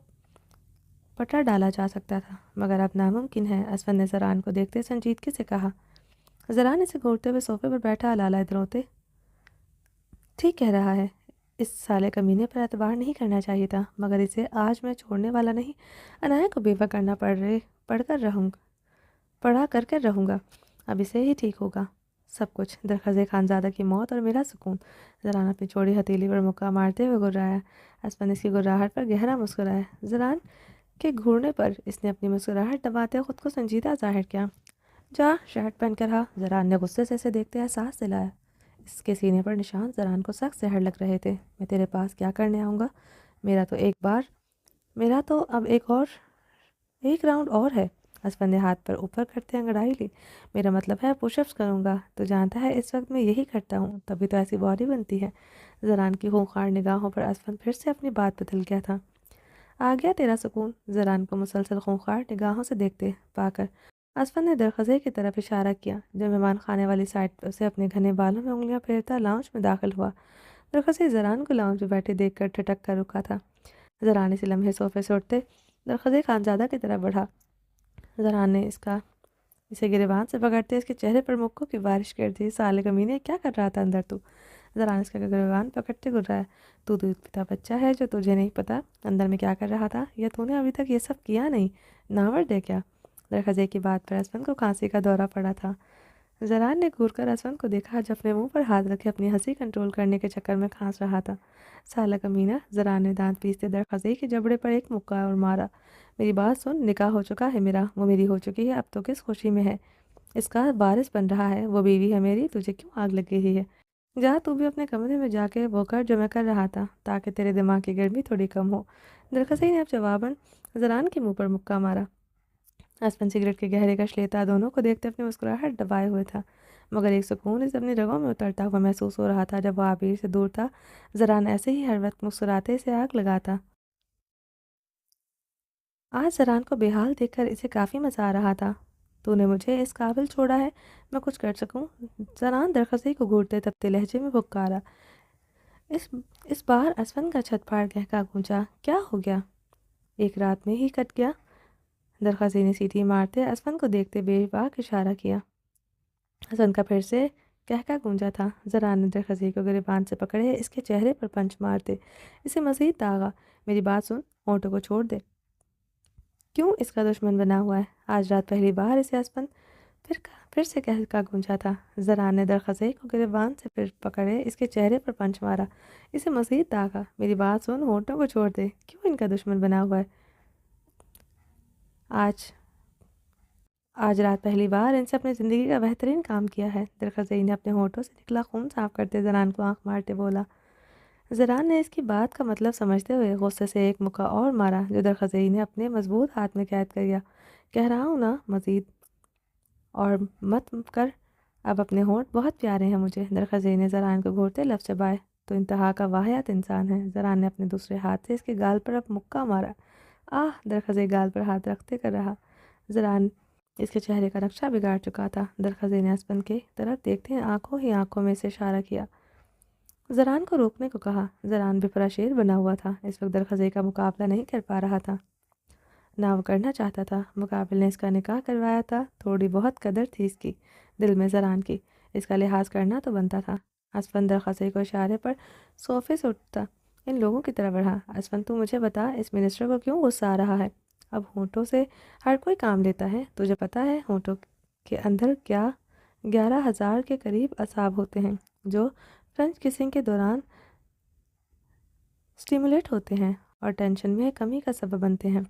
پٹا ڈالا جا سکتا تھا، مگر اب ناممکن ہے۔ اسفند نے زران کو دیکھتے سنجیدگی سے کہا۔ زران اسے گھورتے ہوئے صوفے پر بیٹھا، لالا ادھر ہوتے ٹھیک کہہ رہا ہے، اس سالے کمینے پر اعتبار نہیں کرنا چاہیے تھا، مگر اسے آج میں چھوڑنے والا نہیں۔ انایا کو بیوہ کرنا پڑا کر رہوں گا، اب اسے ہی ٹھیک ہوگا سب کچھ، درخزے خانزادہ کی موت اور میرا سکون۔ زران اپنی چوڑی ہتھیلی پر مکہ مارتے ہوئے گرایا۔ اسفند اس کی گراہٹ پر گہرا مسکرایا۔ زران کے گھورنے پر اس نے اپنی مسکراہٹ دباتے خود کو سنجیدہ ظاہر کیا۔ جا شرٹ پہن کر آ۔ زران نے غصے سے اسے دیکھتے احساس دلایا۔ اس کے سینے پر نشان زران کو سخت زہر لگ رہے تھے۔ میں تیرے پاس کیا کرنے آؤں گا؟ میرا تو اب ایک راؤنڈ اور ہے۔ اسفند نے ہاتھ پر اوپر کرتے انگڑائی لی۔ میرا مطلب ہے پش اپس کروں گا، تو جانتا ہے اس وقت میں یہی کرتا ہوں، تبھی تو ایسی باڈی بنتی ہے۔ زران کی خونخوار نگاہوں پر اسفند پھر سے اپنی بات بدل گیا تھا۔ آ گیا تیرا سکون؟ زران کو مسلسل خونخوار نگاہوں سے دیکھتے پا کر اسفند نے درخزے کی طرف اشارہ کیا، جو مہمان خانے والی سائڈ پر اسے اپنے گھنے بالوں میں انگلیاں پھیرتا لاؤنج میں داخل ہوا۔ درخزے زران کو لاؤنج میں بیٹھے دیکھ کر ٹھٹک کر رکا تھا۔ زران اسی لمحے صوفے سے اٹھتے درخزے خانزادہ کی طرف بڑھا۔ زران نے اسے گریبان سے پکڑتے اس کے چہرے پر مکوں کی بارش کر دی۔ سالے کمینے، کیا کر رہا تھا اندر تو؟ زران اس کا گریبان پکڑتے گرایا۔ تو دودھ پیتا بچہ ہے جو تجھے نہیں پتا اندر میں کیا کر رہا تھا، یا تو نے ابھی تک یہ سب کیا نہیں؟ نامرد ہے کیا؟ درخزے کی بات پر اسفند کو کھانسی کا دورہ پڑا تھا۔ زران نے گھور کر اسفند کو دیکھا جو اپنے منہ پر ہاتھ رکھے اپنی ہنسی کنٹرول کرنے کے چکر میں کھانس رہا تھا۔ سالہ کمینہ، زران نے دانت پیستے درخزے کے جبڑے پر ایک مکہ اور مارا۔ میری بات سن، نکاح ہو چکا ہے میرا، وہ میری ہو چکی ہے، اب تو کس خوشی میں ہے؟ اس کا بارث بن رہا ہے، وہ بیوی ہے میری، تجھے کیوں آگ لگ گئی ہے؟ جا تو بھی اپنے کمرے میں جا کے وہ کر جو میں کر رہا تھا، تاکہ تیرے دماغ کی گرمی تھوڑی کم ہو۔ درخزئی نے اب جواباً زران کے منہ پر مکہ مارا۔ اسفند سگریٹ کے گہرے کش لیتا دونوں کو دیکھتے اپنی مسکراہٹ دبائے ہوئے تھا، مگر ایک سکون اسے اپنی رگوں میں اترتا ہوا محسوس ہو رہا تھا۔ جب وہ عبیر سے دور تھا، زران ایسے ہی ہر وقت مسکراتے اسے آگ لگاتا۔ آج زران کو بے حال دیکھ کر اسے کافی مزہ آ رہا تھا۔ تو نے مجھے اس قابل چھوڑا ہے میں کچھ کر سکوں؟ زران درخزئی کو گھورتے تپتے لہجے میں پکارا۔ اس بار اسفند کا چھت پھاڑ کہکا گونجا۔ کیا ہو گیا؟ ایک رات میں ہی کٹ گیا۔ درخزئی نے سیٹھی مارتے اسفند کو دیکھتے بے باک اشارہ کیا۔ اسفند کا پھر سے کہکا گونجا تھا۔ زران نے درخزئی کو گریبان سے پکڑے اس کے چہرے پر پنچ مارتے اسے مزید داغا۔ میری بات سن، ہونٹوں کو چھوڑ دے۔ کیوں اس کا دشمن بنا ہوا ہے؟ آج رات پہلی بار اسے اسفند پھر سے کہکا گونجا تھا۔ زران نے درخزئی کو گریبان سے پھر پکڑے اس کے چہرے پر پنچ مارا اسے مزید داغا۔ میری بات سن، ہونٹوں کو چھوڑ دے۔ کیوں ان کا دشمن بنا ہوا ہے؟ آج رات پہلی بار ان سے اپنی زندگی کا بہترین کام کیا ہے۔ درخزئی نے اپنے ہونٹوں سے نکلا خون صاف کرتے زران کو آنکھ مارتے بولا۔ زران نے اس کی بات کا مطلب سمجھتے ہوئے غصے سے ایک مکہ اور مارا جو درخزئی نے اپنے مضبوط ہاتھ میں قید کر لیا۔ کہہ رہا ہوں نا، مزید اور مت کر، اب اپنے ہونٹ بہت پیارے ہیں مجھے۔ درخزئی نے زران کو گھورتے لفظ چبائے۔ تو انتہا کا واحد انسان ہے۔ زران نے اپنے دوسرے ہاتھ سے اس کے گال پر اب مکہ مارا۔ درخزئی گال پر ہاتھ رکھتے کر رہا۔ زران اس کے چہرے کا نقشہ بگاڑ چکا تھا۔ درخزئی نے اسفند کے طرف دیکھتے ہیں آنکھوں میں سے اشارہ کیا۔ زران کو روکنے کو کہا۔ زران بے پرا شیر بنا ہوا تھا، اس وقت درخزئی کا مقابلہ نہیں کر پا رہا تھا۔ نہ وہ کرنا چاہتا تھا۔ مقابل نے اس کا نکاح کروایا تھا، تھوڑی بہت قدر تھی اس کی دل میں زران کی، اس کا لحاظ کرنا تو بنتا تھا۔ اسفند درخزئی کو اشارے پر صوفے سے اٹھتا ان لوگوں کی طرح بڑھا۔ اسفند تو مجھے بتا، اس منسٹر کو کیوں غصہ آ رہا ہے؟ اب ہونٹوں سے ہر کوئی کام لیتا ہے، تجھے پتہ ہے ہونٹوں کے اندر کیا 11,000 کے قریب اعصاب ہوتے ہیں جو فرنچ کسنگ کے دوران سٹیمولیٹ ہوتے ہیں اور ٹینشن میں کمی کا سبب بنتے ہیں،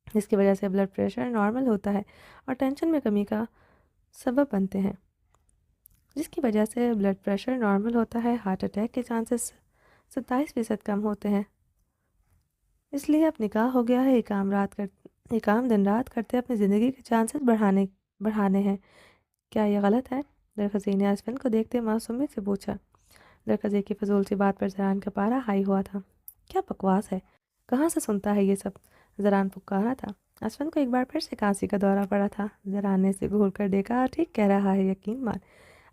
جس کی وجہ سے بلڈ پریشر نارمل ہوتا ہے اور ٹینشن میں کمی کا سبب بنتے ہیں، جس کی وجہ سے بلڈ پریشر نارمل ہوتا ہے، ہارٹ اٹیک کے چانسز 27% کم ہوتے ہیں۔ اس لیے اب نکاح ہو گیا ہے، یہ کام دن رات کرتے اپنی زندگی کے چانسز بڑھانے ہیں۔ کیا یہ غلط ہے؟ درخزئی نے اسفند کو دیکھتے معصومیت سے پوچھا۔ درخزئی کی فضول سی بات پر زران کا پارا ہائی ہوا تھا۔ کیا بکواس ہے، کہاں سے سنتا ہے یہ سب؟ زران پکارا تھا۔ اسفند کو ایک بار پھر سے کانسی کا دورہ پڑا تھا۔ زران نے اسے گھور کر دیکھا۔ ٹھیک کہہ رہا ہے، یقین مان۔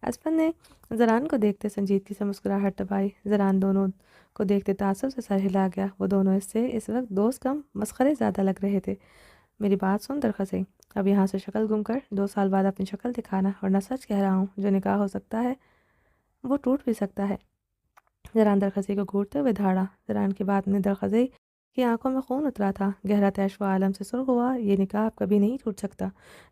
اسفند نے زران کو دیکھتے سنجیدگی سے مسکراہٹ دبائی۔ زران دونوں کو دیکھتے تعصب سے سر ہلا گیا۔ وہ دونوں اس سے اس وقت دوست کم مسخرے زیادہ لگ رہے تھے۔ میری بات سن درخزئی، اب یہاں سے شکل گم کر 2 سال بعد اپنی شکل دکھانا، ورنہ سچ کہہ رہا ہوں، جو نکاح ہو سکتا ہے وہ ٹوٹ بھی سکتا ہے۔ زران درخزئی کو گھورتے ہوئے دھاڑا۔ زران کی بات میں درخزئی کی آنکھوں میں خون اترا تھا۔ گہرا تیش و عالم سے سرخ ہوا۔ یہ نکاح اب کبھی نہیں ٹوٹ سکتا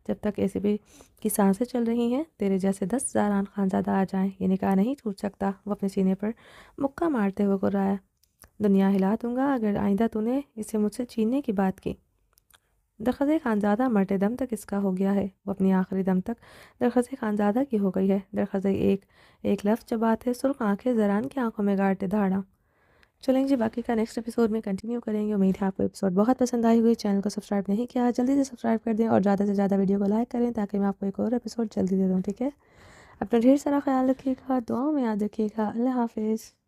جب تک ایسی بھی کی سانسیں چل رہی ہیں۔ تیرے جیسے 10,000 خانزادہ آ جائیں، یہ نکاح نہیں ٹوٹ سکتا۔ وہ اپنے سینے پر مکہ مارتے ہوئے گرایا۔ دنیا ہلا دوں گا اگر آئندہ تو نے اسے مجھ سے چھیننے کی بات کی۔ درخزئی خانزادہ مرتے دم تک اس کا ہو گیا ہے، وہ اپنی آخری دم تک درخزئی خانزادہ کی ہو گئی ہے۔ درخزئی ایک لفظ چباتے سرخ آنکھیں زران کی آنکھوں میں گاڑتے دھاڑا۔ چلیں جی، باقی کا نیکسٹ ایپیسوڈ میں کنٹینیو کریں گے۔ امید ہے آپ کو ایپیسوڈ بہت پسند آئی ہوئی۔ چینل کو سبسکرائب نہیں کیا، جلدی سے سبسکرائب کر دیں اور زیادہ سے زیادہ ویڈیو کو لائک کریں تاکہ میں آپ کو ایک اور ایپیسوڈ جلدی دے دوں، ٹھیک ہے؟ اپنا ڈھیر سارا خیال رکھیے گا، دعاؤں میں یاد رکھیے گا۔ اللہ حافظ۔